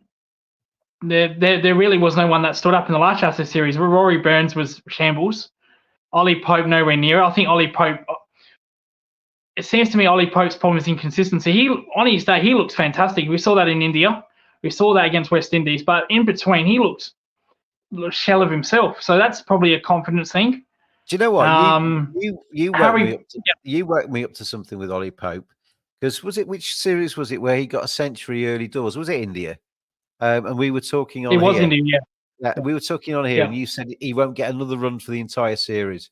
there really was no one that stood up in the last Ashes series. Rory Burns was shambles. Ollie Pope nowhere near. I think Ollie Pope. It seems to me Ollie Pope's problem is inconsistency. On his day he looks fantastic. We saw that in India. We saw that against West Indies. But in between, he looked a shell of himself. So that's probably a confidence thing. Do you know what? You woke me up to something with Ollie Pope, because which series was it where he got a century early doors? Was it India? And we were talking on. It was India, yeah. We were talking on here, and you said he won't get another run for the entire series,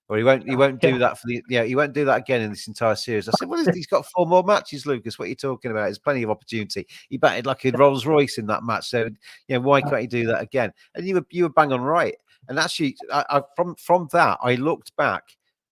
or he won't do that for he won't do that again in this entire series. I said, well, he's got 4 more matches, Lucas. What are you talking about? There's plenty of opportunity. He batted like a Rolls Royce in that match, so why can't he do that again? And you were bang on right. And actually, from that, I looked back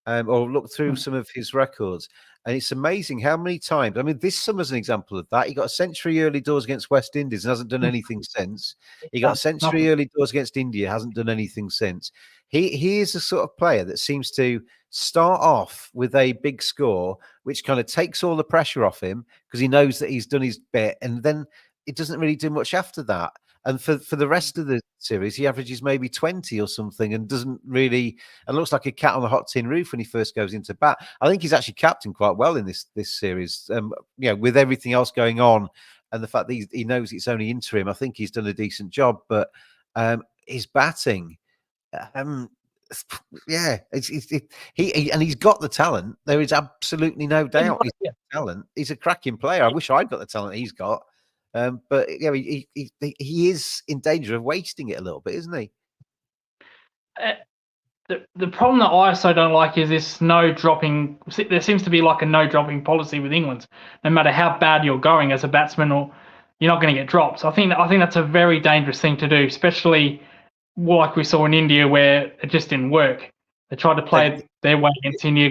or looked through some of his records, and it's amazing how many times. I mean, this summer's an example of that. He got a century early doors against West Indies and hasn't done anything since. He got a century early doors against India, hasn't done anything since. He is the sort of player that seems to start off with a big score, which kind of takes all the pressure off him, because he knows that he's done his bit, and then it doesn't really do much after that. And for the rest of the series, he averages maybe 20 or something, and doesn't really, and looks like a cat on a hot tin roof when he first goes into bat. I think he's actually captained quite well in this series. With everything else going on, and the fact that he knows it's only interim, I think he's done a decent job. But his batting, he's got the talent. There is absolutely no doubt he's got the talent. He's a cracking player. I wish I'd got the talent he's got. But he is in danger of wasting it a little bit, isn't he? The problem that I also don't like is this no dropping. There seems to be like a no dropping policy with England. No matter how bad you're going as a batsman, or you're not going to get dropped. I think that's a very dangerous thing to do, especially like we saw in India, where it just didn't work. They tried to play their way against India.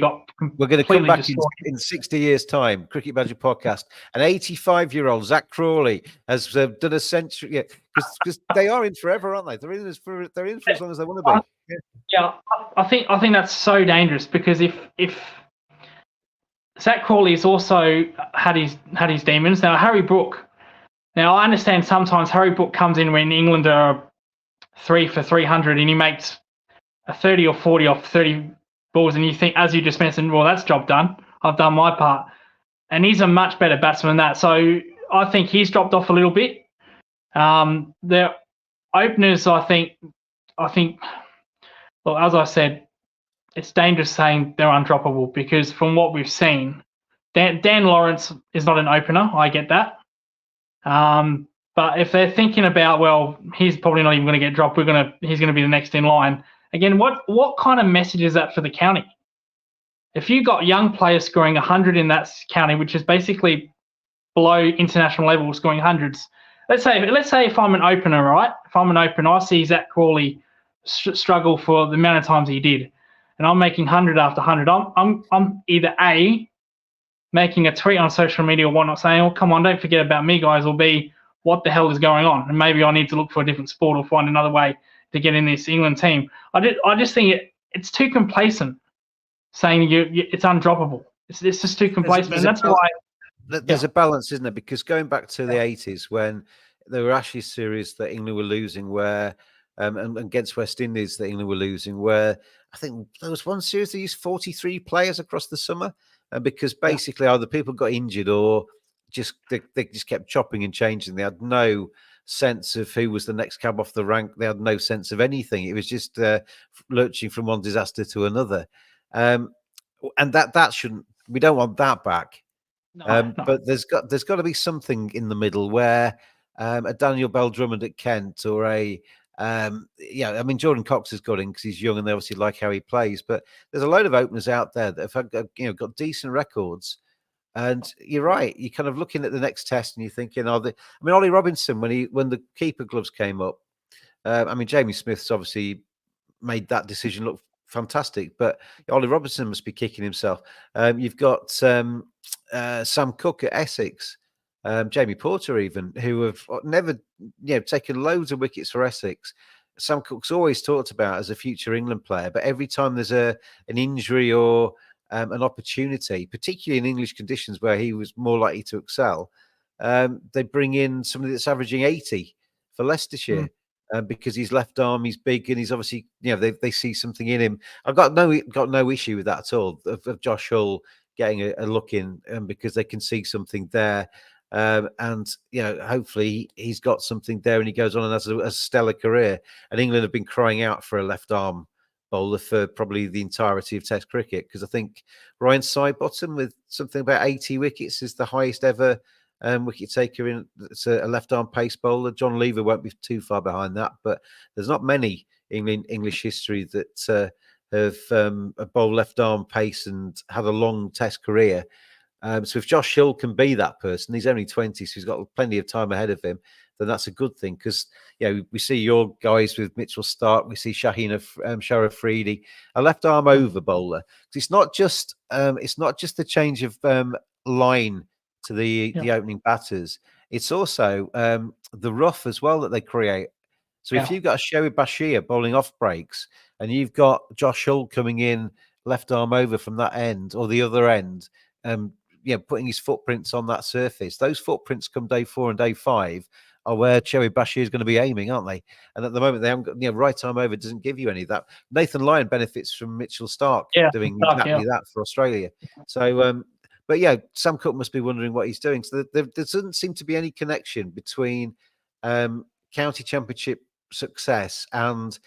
We're going to come back in 60 years' time. Cricket Badger podcast. An 85-year-old Zach Crawley has done a century. Because they are in forever, aren't they? They're in for as long as they want to be. Yeah, I think that's so dangerous, because if Zach Crawley's also had his demons. Now Harry Brook. Now I understand sometimes Harry Brook comes in when England are 3 for 300 and he makes a 30 or 40 off 30 balls, and you think, as you just mentioned, well, that's job done. I've done my part. And he's a much better batsman than that. So I think he's dropped off a little bit. The openers, I think, well, as I said, it's dangerous saying they're undroppable, because from what we've seen, Dan Lawrence is not an opener. I get that. But if they're thinking about, well, he's probably not even going to get dropped, he's going to be the next in line. Again, what kind of message is that for the county? If you got young players scoring 100 in that county, which is basically below international level, scoring hundreds. Let's say if I'm an opener, right? If I'm an opener, I see Zach Crawley struggle for the amount of times he did, and I'm making 100 after 100. I'm either A, making a tweet on social media or whatnot saying, "Oh, come on, don't forget about me, guys," or B, what the hell is going on? And maybe I need to look for a different sport or find another way to get in this England team. I just think it's too complacent, saying it's undroppable. It's just too complacent, and that's why. There's a balance, isn't there? Because going back to the 80s, when there were Ashes series that England were losing, where and against West Indies that England were losing, where I think there was one series they used 43 players across the summer, and because basically either people got injured or just they just kept chopping and changing. They had no sense of who was the next cab off the rank. They had no sense of anything. It was just lurching from one disaster to another, and that shouldn't. We don't want that back. No. But there's got to be something in the middle where a Daniel Bell Drummond at Kent or I mean Jordan Cox has got in because he's young and they obviously like how he plays. But there's a load of openers out there that have got decent records. And you're right. You're kind of looking at the next test and you're thinking, Ollie Robinson when the keeper gloves came up. Jamie Smith's obviously made that decision look fantastic, but Ollie Robinson must be kicking himself. You've got Sam Cook at Essex, Jamie Porter even, who have never taken loads of wickets for Essex. Sam Cook's always talked about as a future England player, but every time there's an injury or an opportunity, particularly in English conditions where he was more likely to excel, they bring in somebody that's averaging 80 for Leicestershire. Because he's left arm, he's big, and he's obviously, they see something in him. I've got no issue with that at all. Of Josh Hull getting a look in, because they can see something there, and hopefully he's got something there, and he goes on and has a stellar career. And England have been crying out for a left arm bowler for probably the entirety of Test cricket, because I think Ryan Sidebottom with something about 80 wickets is the highest ever wicket taker in. It's a left arm pace bowler. John Lever won't be too far behind that, but there's not many in English history that have bowled left arm pace and had a long Test career. So if Josh Hill can be that person, he's only 20, so he's got plenty of time ahead of him, then that's a good thing. Because we see your guys with Mitchell Stark, we see Shaheen Sharaf Afridi, a left arm over bowler. It's not just the change of line to the opening batters. It's also the rough as well that they create. So if you've got a Shoaib Bashir bowling off breaks and you've got Josh Hull coming in left arm over from that end or the other end, putting his footprints on that surface, those footprints come day 4 and day 5 are where Shoaib Bashir is going to be aiming, aren't they? And at the moment, they haven't got, right arm over doesn't give you any of that. Nathan Lyon benefits from Mitchell Stark doing exactly that for Australia. So, but Sam Cook must be wondering what he's doing. So there doesn't seem to be any connection between county championship success and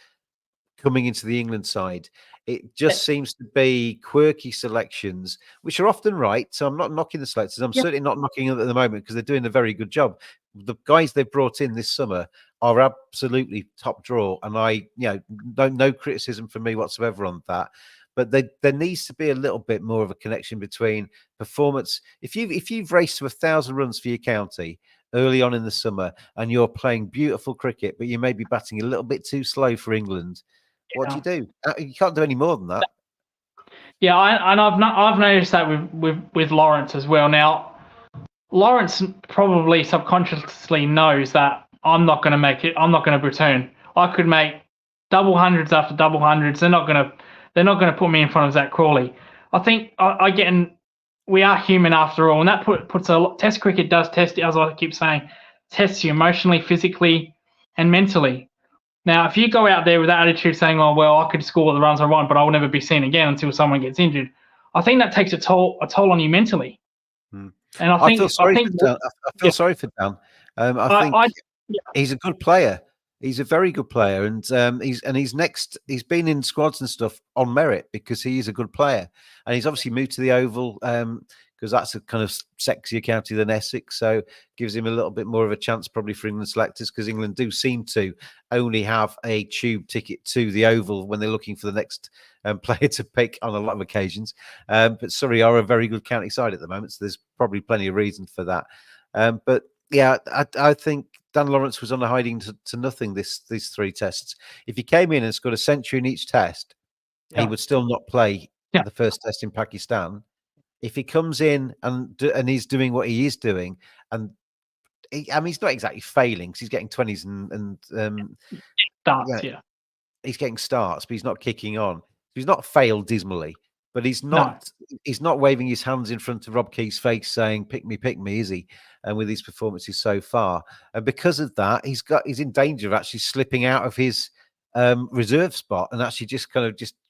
coming into the England side. It just seems to be quirky selections, which are often right. So I'm not knocking the selectors. I'm certainly not knocking them at the moment because they're doing a very good job. The guys they've brought in this summer are absolutely top draw, and no criticism from me whatsoever on that. But there needs to be a little bit more of a connection between performance. If you've raced to 1,000 runs for your county early on in the summer and you're playing beautiful cricket, but you may be batting a little bit too slow for England, what do you do? You can't do any more than that. Yeah, I've noticed that with Lawrence as well. Now, Lawrence probably subconsciously knows that I'm not going to make it. I'm not going to return. I could make double hundreds after double hundreds. They're not going to put me in front of Zach Crawley. I think we are human after all, and that puts a lot. Test cricket does test, as I keep saying, tests you emotionally, physically, and mentally. Now, if you go out there with that attitude saying, "Oh well, I could score the runs I want, but I will never be seen again until someone gets injured," I think that takes a toll on you mentally. And I feel sorry for Dan. I think he's a good player. He's a very good player, and he's been in squads and stuff on merit because he is a good player, and he's obviously moved to the Oval because that's a kind of sexier county than Essex, so gives him a little bit more of a chance probably for England selectors, because England do seem to only have a tube ticket to the Oval when they're looking for the next player to pick on a lot of occasions. But Surrey are a very good county side at the moment, so there's probably plenty of reason for that. But Yeah, I think Dan Lawrence was on a hiding to nothing these 3 tests. If he came in and scored a century in each test, he would still not play Yeah. the first test in Pakistan. If he comes in and he's doing what he is doing, and he's not exactly failing because he's getting 20s and Starts, yeah. he's getting starts, but he's not kicking on. He's not failed dismally, but he's No. not waving his hands in front of Rob Key's face saying pick me, is he? And with his performances so far. And because of that, he's in danger of actually slipping out of his reserve spot and actually just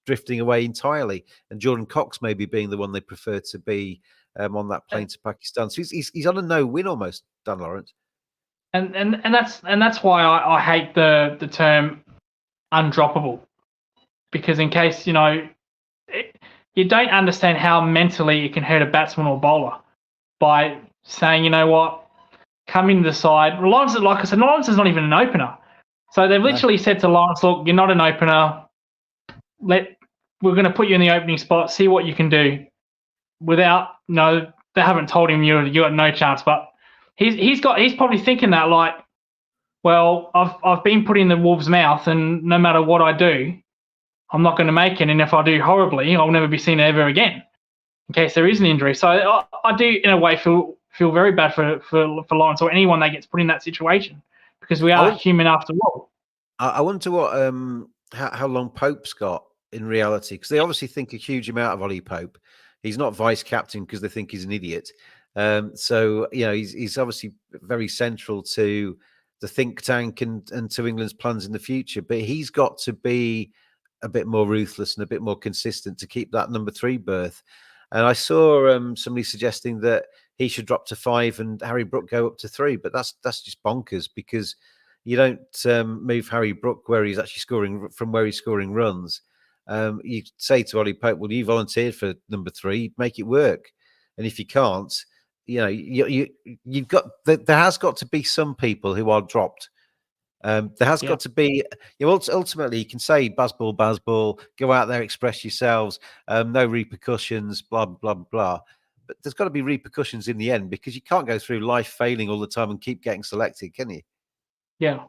drifting away entirely. And Jordan Cox maybe being the one they prefer to be on that plane to Pakistan. So he's on a no-win almost, Dan Lawrence. And that's why I hate the term undroppable, because in case you don't understand how mentally it can hurt a batsman or bowler by saying, you know what, come into the side. Lawrence, like I said, Lawrence is not even an opener, so they've literally said to Lawrence, look, you're not an opener. We're going to put you in the opening spot, see what you can do. Without they haven't told him you got no chance, but he's probably thinking that like, well, I've been put in the wolf's mouth, and no matter what I do, I'm not going to make it. And if I do horribly, I'll never be seen ever again, in case there is an injury. So I do, in a way, feel very bad for Lawrence or anyone that gets put in that situation, because we are human after all. I wonder what how long Pope's got in reality, because they obviously think a huge amount of Ollie Pope. He's not vice captain because they think he's an idiot. So he's obviously very central to the think tank and to England's plans in the future. But he's got to be a bit more ruthless and a bit more consistent to keep that number 3 berth. And I saw somebody suggesting that he should drop to 5 and Harry Brook go up to 3. But that's just bonkers, because you don't move Harry Brook where he's actually scoring from where he's scoring runs. You say to Ollie Pope, well, you volunteered for number 3, make it work. And if you can't, you've got there has got to be some people who are dropped. There has got to be. Ultimately, you can say Bazball, go out there, express yourselves, no repercussions, blah blah blah. But there's got to be repercussions in the end, because you can't go through life failing all the time and keep getting selected, can you? Yeah.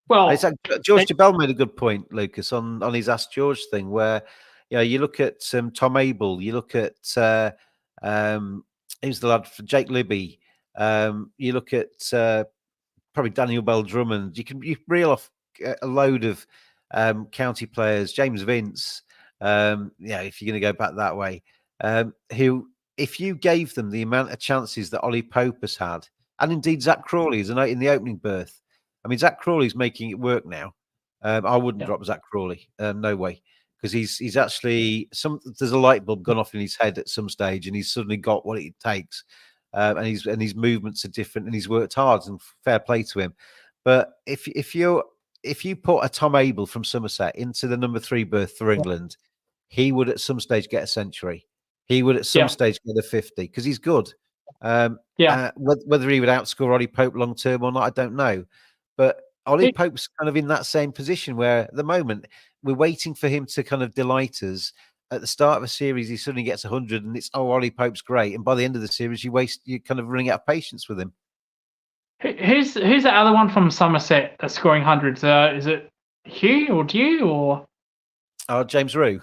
Well, George Jabel made a good point, Lucas, on his Ask George thing, where you look at Tom Abel, you look at who's the lad for Jake Libby, you look at probably Daniel Bell Drummond. You reel off a load of county players, James Vince. If you're going to go back that way, who, if you gave them the amount of chances that Ollie Pope has had, and indeed Zach Crawley is in the opening berth. I mean, Zach Crawley's making it work now. I wouldn't drop Zach Crawley, no way, because he's actually there's a light bulb gone off in his head at some stage, and he's suddenly got what it takes. And his movements are different, and he's worked hard, and fair play to him. But if you put a Tom Abel from Somerset into the number 3 berth for England, he would at some stage get a century. He would at some stage get a 50, because he's good. Whether he would outscore Ollie Pope long term or not, I don't know. But Ollie Pope's kind of in that same position where at the moment we're waiting for him to kind of delight us. At the start of a series, he suddenly gets 100, and it's Ollie Pope's great. And by the end of the series, you kind of running out of patience with him. Who's the other one from Somerset that's scoring hundreds? Is it Hugh or Dew or? Oh, James Rue.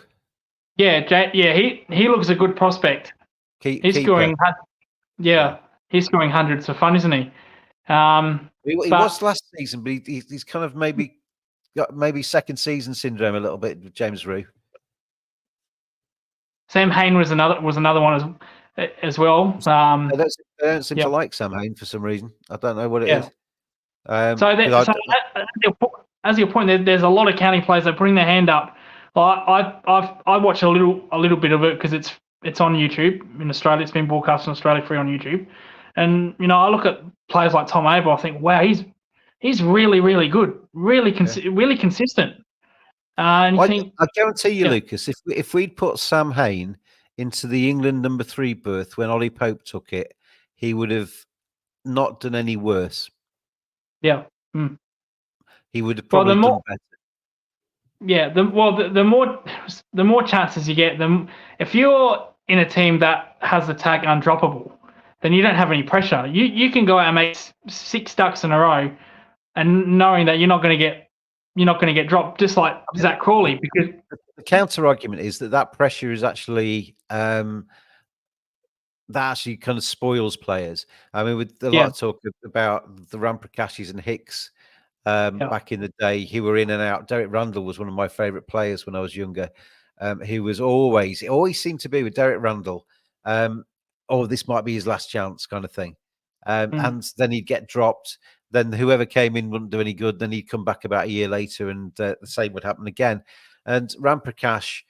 Yeah, he looks a good prospect. He's scoring. He's scoring hundreds for fun, isn't he? He was last season, but he's kind of maybe got second season syndrome a little bit with James Rue. Sam Hain was another one as well. They don't seem to like Sam Hain for some reason. I don't know what it is. As your point, there's a lot of county players that are putting their hand up. I watch a little bit of it because it's on YouTube in Australia. It's been broadcast in Australia free on YouTube, and I look at players like Tom Abel. I think, wow, he's really, really good, really consistent. And I guarantee you, Lucas, if we'd put Sam Hain into the England number 3 berth when Ollie Pope took it, he would have not done any worse. Yeah. He would have probably done better. Yeah, the more chances you get, if you're in a team that has the tag undroppable, then you don't have any pressure. You can go out and make 6 ducks in a row, and knowing that you're not going to get dropped, just like Zach Crawley. Because the counter argument is that pressure is actually that actually kind of spoils players. I mean, with a lot of talk about the Ramprakashis and Hicks back in the day, who were in and out. Derek Randall was one of my favourite players when I was younger. He was always seemed to be with Derek Randall. Oh, this might be his last chance, kind of thing. And then he'd get dropped. Then whoever came in wouldn't do any good. Then he'd come back about a year later, and the same would happen again. And Ramprakash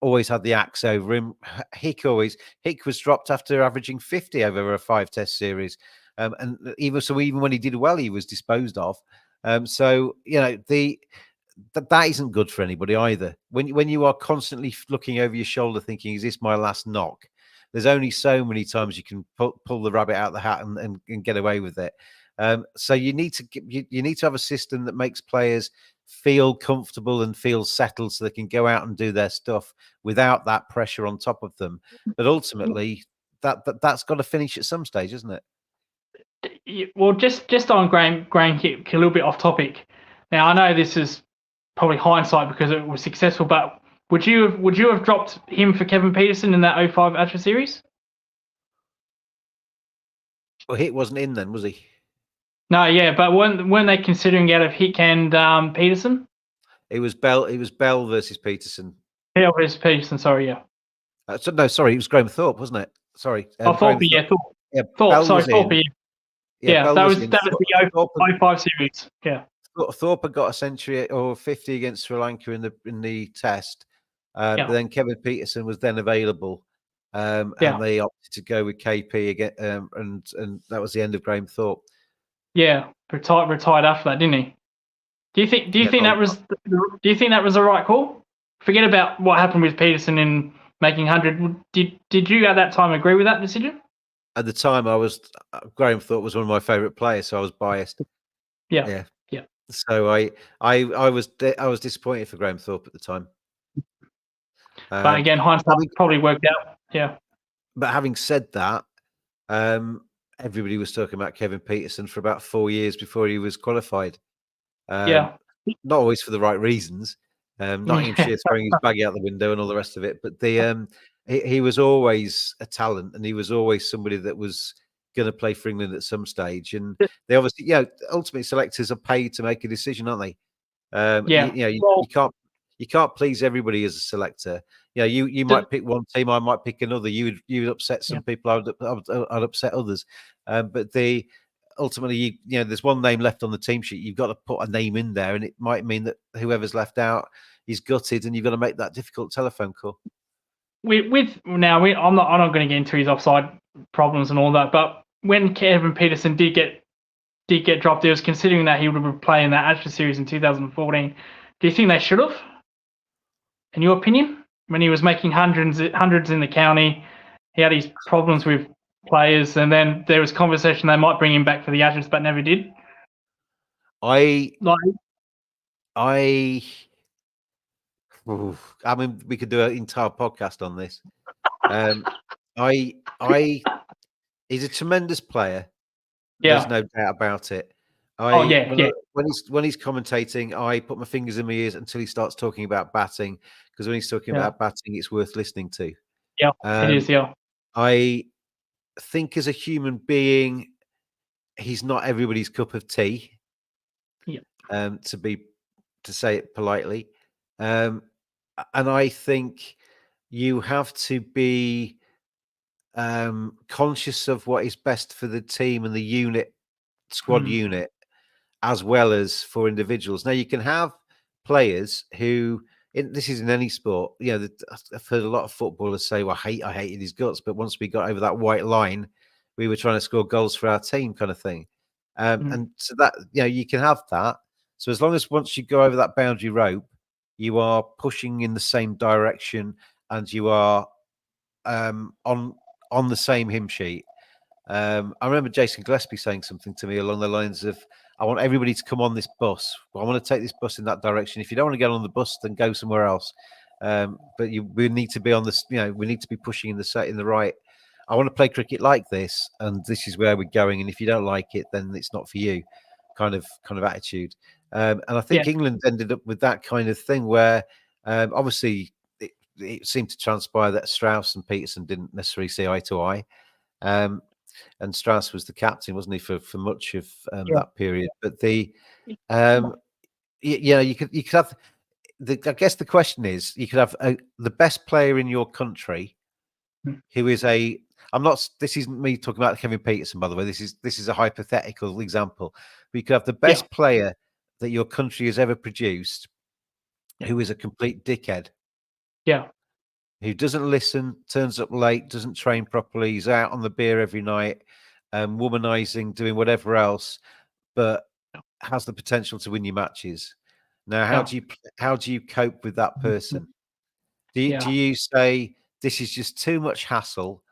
always had the axe over him. Hick was dropped after averaging 50 over a 5-test series. And even when he did well, he was disposed of. So that isn't good for anybody either. When you are constantly looking over your shoulder, thinking, "Is this my last knock?" There's only so many times you can pull the rabbit out of the hat and get away with it. So you need to have a system that makes players feel comfortable and feel settled, so they can go out and do their stuff without that pressure on top of them. But ultimately, that's got to finish at some stage, isn't it? Well, just on Graham Hick, a little bit off topic. Now I know this is probably hindsight because it was successful, but would you have dropped him for Kevin Peterson in that 05 Ashes series? Well, Hick wasn't in then, was he? No, yeah, but weren't they considering out of Hick and Peterson? It was Bell versus Peterson. Bell versus Peterson. Sorry, yeah. Sorry, it was Graham Thorpe, wasn't it? Sorry. Thorpe. Yeah, Thorpe. Yeah, that was the 05 series. Yeah. Thorpe had got a century or 50 against Sri Lanka in the test, but then Kevin Peterson was then available, and they opted to go with KP again, and that was the end of Graham Thorpe. Yeah, retired after that, didn't he? Do you think that was the right call? Forget about what happened with Peterson in making 100. Did you at that time agree with that decision? At the time, Graham Thorpe was one of my favourite players, so I was biased. Yeah. So I was disappointed for Graham Thorpe at the time. But again, hindsight probably worked out. Yeah. But having said that, everybody was talking about Kevin Peterson for about 4 years before he was qualified. Not always for the right reasons. Nottinghamshire throwing his bag out the window and all the rest of it. But he was always a talent, and he was always somebody that was going to play for England at some stage. And they obviously, ultimately selectors are paid to make a decision, aren't they? You can't please everybody as a selector. You might pick one team, I might pick another. You would upset some people, I'd upset others. But ultimately, there's one name left on the team sheet. You've got to put a name in there, and it might mean that whoever's left out is gutted, and you've got to make that difficult telephone call. I'm not going to get into his offside problems and all that, but when Kevin Peterson did get dropped, it was considering that he would have played in that Ashes series in 2014. Do you think they should have? In your opinion, when he was making hundreds in the county, he had his problems with players, and then there was conversation they might bring him back for the Ashes, but never did. I mean, we could do an entire podcast on this. He's a tremendous player. There's no doubt about it. When he's commentating, I put my fingers in my ears until he starts talking about batting, because when he's talking about batting, it's worth listening to. Yeah, it is. Yeah, I think as a human being, he's not everybody's cup of tea. Yeah. To say it politely, and I think you have to be conscious of what is best for the team and the squad unit, as well as for individuals. Now, you can have players who, this is in any sport, I've heard a lot of footballers say, well, I hated his guts, but once we got over that white line, we were trying to score goals for our team, kind of thing. And so that, you can have that. So as long as once you go over that boundary rope, you are pushing in the same direction and you are on the same hymn sheet. I remember Jason Gillespie saying something to me along the lines of, I want everybody to come on this bus. Well, I want to take this bus in that direction. If you don't want to get on the bus, then go somewhere else. But we need to be on this, we need to be pushing in the right. I want to play cricket like this, and this is where we're going. And if you don't like it, then it's not for you, kind of attitude. And I think England ended up with that kind of thing where obviously it seemed to transpire that Strauss and Peterson didn't necessarily see eye to eye. And Strauss was the captain, wasn't he, for much of that period? But the you could have I guess the question is, you could have the best player in your country who is I'm not. This isn't me talking about Kevin Peterson, by the way. This is a hypothetical example. But you could have the best player that your country has ever produced, who is a complete dickhead. Yeah. Who doesn't listen, turns up late, doesn't train properly, he's out on the beer every night, womanizing, doing whatever else, but has the potential to win your matches. Now, how do you cope with that person? Do you say, this is just too much hassle,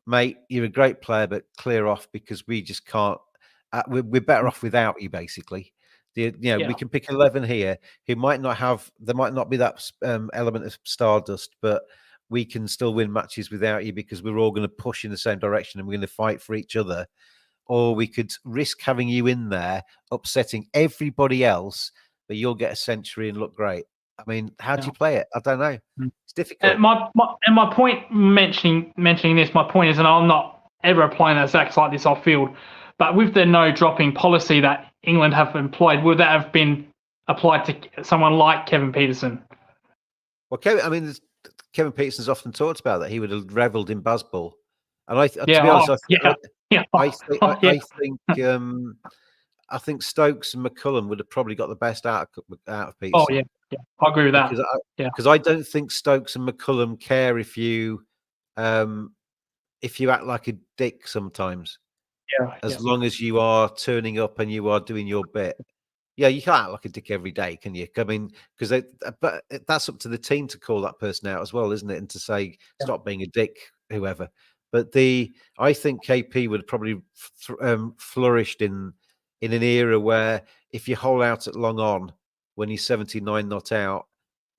mate? You're a great player, but clear off because we just can't. We're better off without you, basically. We can pick 11 here who might not have. There might not be that element of stardust, but we can still win matches without you because we're all going to push in the same direction and we're going to fight for each other. Or we could risk having you in there, upsetting everybody else, but you'll get a century and look great. I mean, how do you play it? I don't know. It's difficult. My point mentioning this, my point is, and I'm not ever applying that exact like this off field, but with the no dropping policy that England have employed, would that have been applied to someone like Kevin Peterson? Well, Kevin Peterson's often talked about that he would have revelled in Bazball, and to be honest, I think Stokes and McCullum would have probably got the best out of Peterson. Oh yeah, I agree with that. Because I don't think Stokes and McCullum care if you act like a dick sometimes. As long as you are turning up and you are doing your bit. Yeah, you can't act like a dick every day, can you? I mean, but that's up to the team to call that person out as well, isn't it? And to say, stop being a dick, whoever. But I think KP would have probably flourished in an era where if you hold out at long on when you're 79 not out,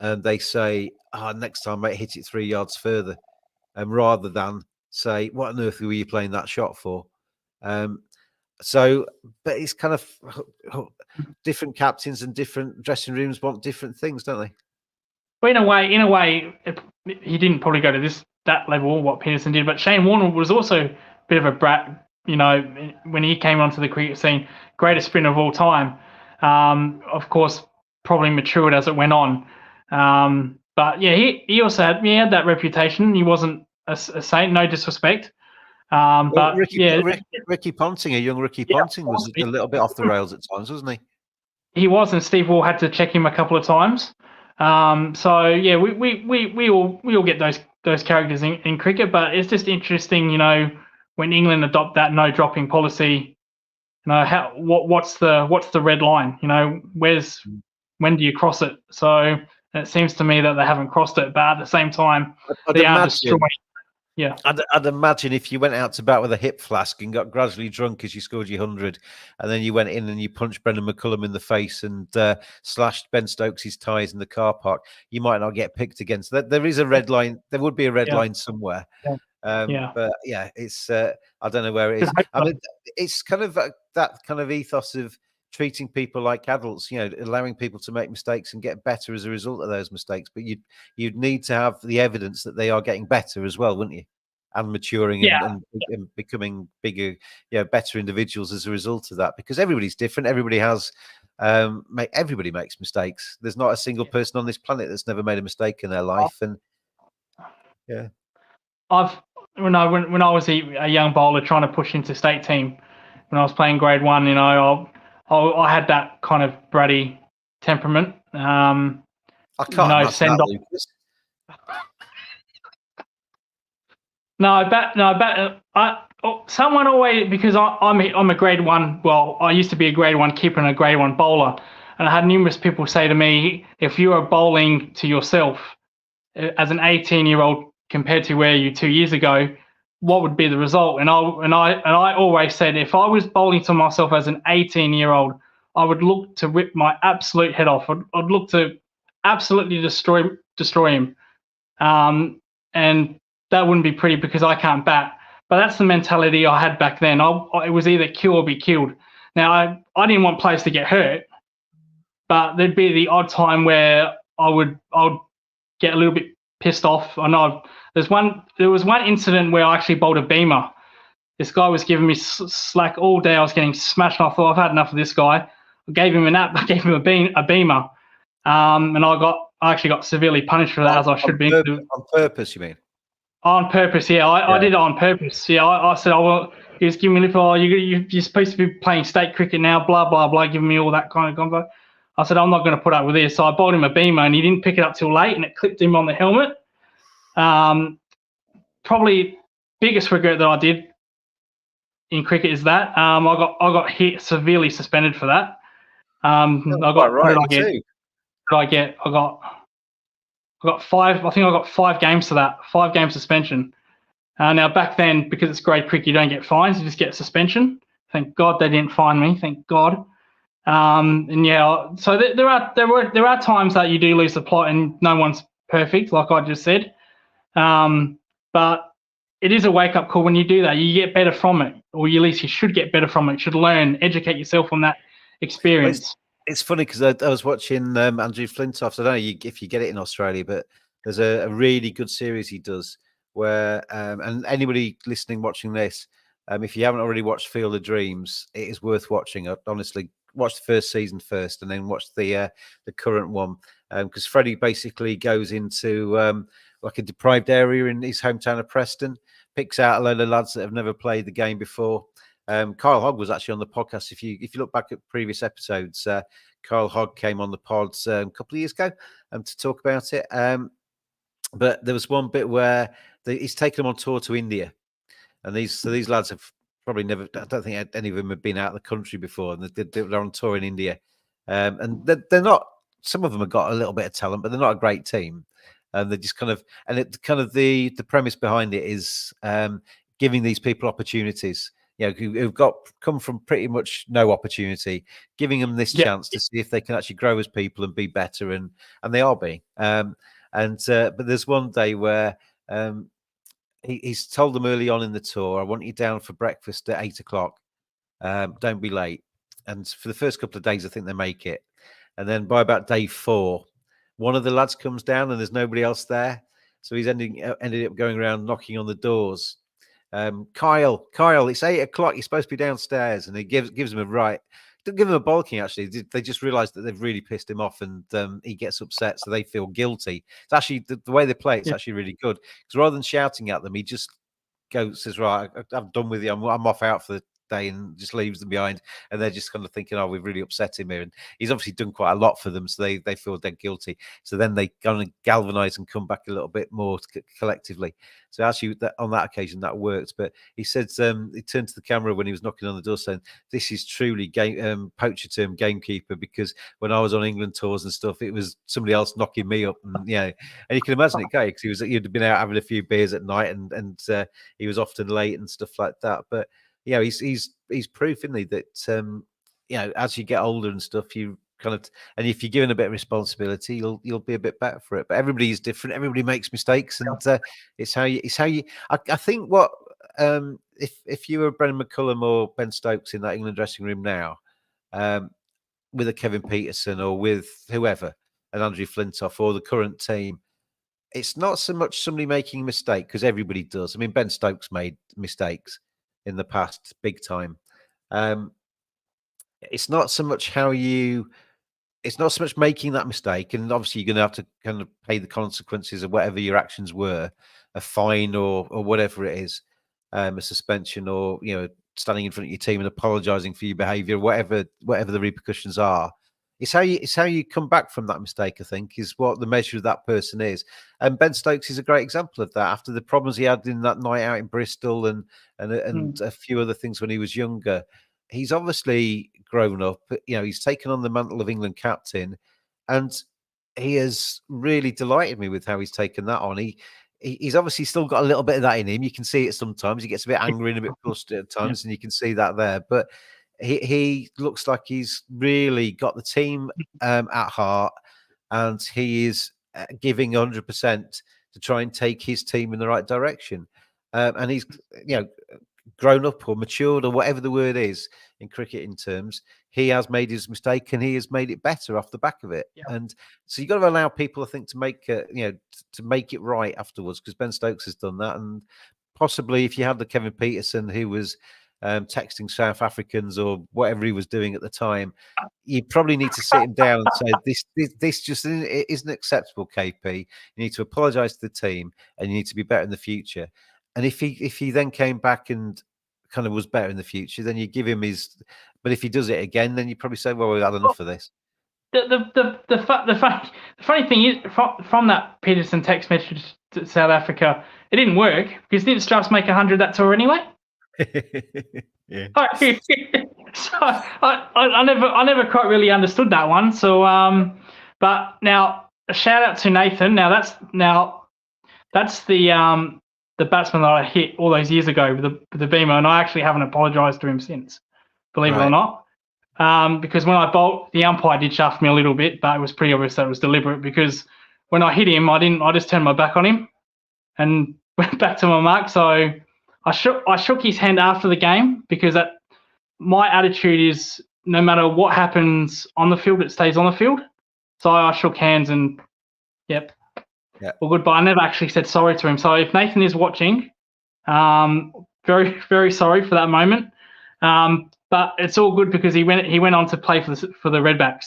and they say, next time, mate, hit it 3 yards further, rather than say, what on earth were you playing that shot for? But it's kind of different captains and different dressing rooms want different things, don't they? Well, in a way, he didn't probably go to that level, what Peterson did, but Shane Warne was also a bit of a brat, when he came onto the cricket scene, greatest spinner of all time. Of course, probably matured as it went on. But yeah, he also had that reputation. He wasn't a saint, no disrespect. But Ricky Ponting, a young Ricky Ponting, was a little bit off the rails at times, wasn't he? He was, and Steve Waugh had to check him a couple of times. So yeah, we all get those characters in cricket, but it's just interesting, when England adopt that no dropping policy, what's the red line? When do you cross it? So it seems to me that they haven't crossed it, but at the same time, they are destroying. Yeah, I'd imagine if you went out to bat with a hip flask and got gradually drunk as you scored your 100, and then you went in and you punched Brendan McCullum in the face and slashed Ben Stokes' ties in the car park, you might not get picked again. So there is a red line. There would be a red line somewhere. But yeah, it's I don't know where it is. I mean, it's kind of that kind of ethos of treating people like adults, allowing people to make mistakes and get better as a result of those mistakes. But you'd need to have the evidence that they are getting better as well, wouldn't you? And maturing and becoming bigger, better individuals as a result of that. Because everybody's different. Everybody has, everybody makes mistakes. There's not a single person on this planet that's never made a mistake in their life. And yeah, when I was a young bowler trying to push into state team, when I was playing grade 1, I had that kind of bratty temperament. I can't send off. Lucas. Someone always, because I'm a grade 1. Well, I used to be a grade 1 keeper and a grade 1 bowler, and I had numerous people say to me, if you are bowling to yourself as an 18-year-old compared to where you 2 years ago, what would be the result? And I always said, if I was bowling to myself as an 18-year-old, I would look to rip my absolute head off. I'd look to absolutely destroy him, and that wouldn't be pretty because I can't bat. But that's the mentality I had back then. It was either kill or be killed. Now, I didn't want players to get hurt, but there'd be the odd time where I would get a little bit pissed off. I know there was one incident where I actually bowled a beamer. This guy was giving me slack all day. I was getting smashed. And I thought, I've had enough of this guy. I gave him I gave him a beamer, and I actually got severely punished for that, as I should be. On purpose, you mean? On purpose, yeah. I did it on purpose. Yeah, I said, he was giving me lip. You're supposed to be playing state cricket now. Blah blah blah, giving me all that kind of convo. I said, I'm not going to put up with this. So I bowled him a beamer, and he didn't pick it up till late, and it clipped him on the helmet. Probably biggest regret that I did in cricket is that I got hit, severely suspended for that. I got 5. I think I got 5 games for that. 5 game suspension. Now back then, because it's grade cricket, you don't get fines; you just get suspension. Thank God they didn't fine me. Thank God. And yeah, so there are times that you do lose the plot, and no one's perfect, like I just said. But it is a wake-up call when you do that. You get better from it, or at least you should get better from it. You should learn, educate yourself on that experience. It's funny because I was watching Andrew Flintoff. I don't know if you get it in Australia, but there's a really good series he does where, and anybody listening, watching this, if you haven't already watched Field of Dreams, it is worth watching. Honestly, watch the first season first, and then watch the current one, because Freddie basically goes into like a deprived area in his hometown of Preston, picks out a load of lads that have never played the game before. Kyle Hogg was actually on the podcast. If you look back at previous episodes, Kyle Hogg came on the pod a couple of years ago to talk about it. But there was one bit where he's taken them on tour to India, and these lads have probably never. I don't think any of them have been out of the country before, and they're on tour in India, and they're not. Some of them have got a little bit of talent, but they're not a great team. And they're just the premise behind it is giving these people opportunities. Who've come from pretty much no opportunity, giving them this chance to see if they can actually grow as people and be better, and they are being. But there's one day where he's told them early on in the tour, I want you down for breakfast at 8:00. Don't be late. And for the first couple of days, I think they make it. And then by about day 4, one of the lads comes down and there's nobody else there. So he's ended up going around knocking on the doors. Kyle, it's 8:00. You're supposed to be downstairs. And he gives him a right. Don't give him a bolking, actually. They just realize that they've really pissed him off, and he gets upset, so they feel guilty. It's actually the way they play, it's actually really good. Because rather than shouting at them, he just says, right, I'm done with you. I'm off out for the day, and just leaves them behind. And they're just kind of thinking, oh, we've really upset him here. And he's obviously done quite a lot for them, so they feel dead guilty. So then they kind of galvanize and come back a little bit more collectively. So actually, on that occasion, that worked. But he said he turned to the camera when he was knocking on the door saying, this is truly poacher term gamekeeper, because when I was on England tours and stuff, it was somebody else knocking me up. And and you can imagine it, guy, because he'd been out having a few beers at night, and he was often late and stuff like that. But he's proof, isn't he, that as you get older and stuff, you kind of, and if you're given a bit of responsibility, you'll be a bit better for it. But everybody is different. Everybody makes mistakes, and it's how you. I think what if you were Brendan McCullum or Ben Stokes in that England dressing room now, with a Kevin Peterson or with whoever, an Andrew Flintoff or the current team, it's not so much somebody making a mistake, because everybody does. I mean, Ben Stokes made mistakes in the past, big time. It's not so much it's not so much making that mistake, and obviously you're going to have to kind of pay the consequences of whatever your actions were, a fine or whatever it is, a suspension, or standing in front of your team and apologising for your behaviour, whatever the repercussions are. It's how you come back from that mistake, I think, is what the measure of that person is. And Ben Stokes is a great example of that. After the problems he had in that night out in Bristol and a few other things when he was younger, he's obviously grown up. He's taken on the mantle of England captain, and he has really delighted me with how he's taken that on. He's obviously still got a little bit of that in him. You can see it sometimes. He gets a bit angry and a bit flustered at times, and you can see that there. But he looks like he's really got the team at heart, and he is giving 100% to try and take his team in the right direction. and he's grown up or matured or whatever the word is in cricket in terms. He has made his mistake and he has made it better off the back of it. Yeah. And so you've got to allow people, I think, to make to make it right afterwards, because Ben Stokes has done that. And possibly if you had the Kevin Peterson who was texting South Africans or whatever he was doing at the time, you probably need to sit him down and say, this just isn't acceptable, KP. You need to apologise to the team and you need to be better in the future. And if he then came back and kind of was better in the future, then you give him his. But if he does it again, then you probably say, "Well, we've had enough of this." The funny thing is, from that Peterson text message to South Africa, it didn't work because didn't Strauss make 100 that tour anyway? Yeah. So I never quite really understood that one. So but now a shout out to Nathan. Now that's the batsman that I hit all those years ago with the beamer, and I actually haven't apologised to him since, believe it or not. Because when I bowled, the umpire did shaft me a little bit, but it was pretty obvious that it was deliberate, because when I hit him, I just turned my back on him and went back to my mark. So I shook his hand after the game, because my attitude is no matter what happens on the field, it stays on the field. So I shook hands and yep. Yeah. Well, good. But I never actually said sorry to him. So if Nathan is watching, very, very sorry for that moment. But it's all good because he went on to play for the Redbacks.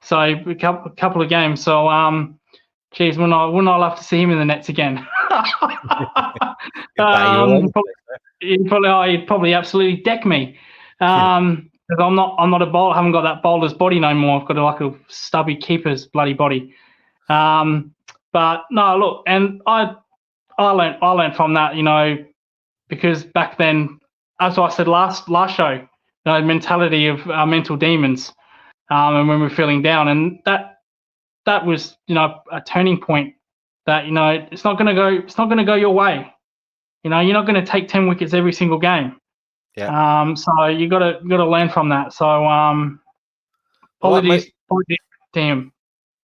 So a couple of games. So geez, wouldn't I love to see him in the nets again? He'd probably absolutely deck me. Because I'm not a bowler. I haven't got that bowler's body no more. I've got like a stubby keeper's bloody body. But no, look, and I learned from that, because back then, as I said last show, mentality of mental demons, and when we're feeling down, and that was a turning point. That it's not going to go your way. You're not going to take 10 wickets every single game. Yeah. So you got to learn from that. So apologies to him.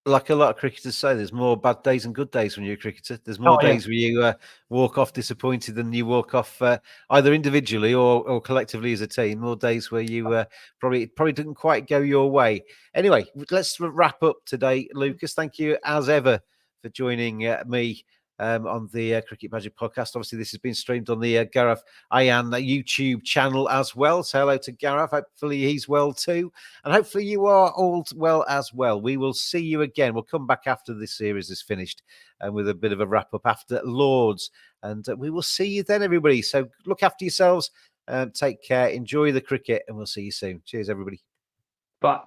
Like a lot of cricketers say, there's more bad days and good days when you're a cricketer. There's more days where you walk off disappointed than you walk off either individually or collectively as a team. More days where you probably didn't quite go your way. Anyway, let's wrap up today, Lucas. Thank you as ever for joining me on the Cricket Badger podcast. Obviously, this has been streamed on the Gareth Ayan YouTube channel as well. So hello to Gareth. Hopefully he's well too. And hopefully you are all well as well. We will see you again. We'll come back after this series is finished and with a bit of a wrap up after Lords. And we will see you then, everybody. So look after yourselves. Take care. Enjoy the cricket and we'll see you soon. Cheers, everybody. Bye.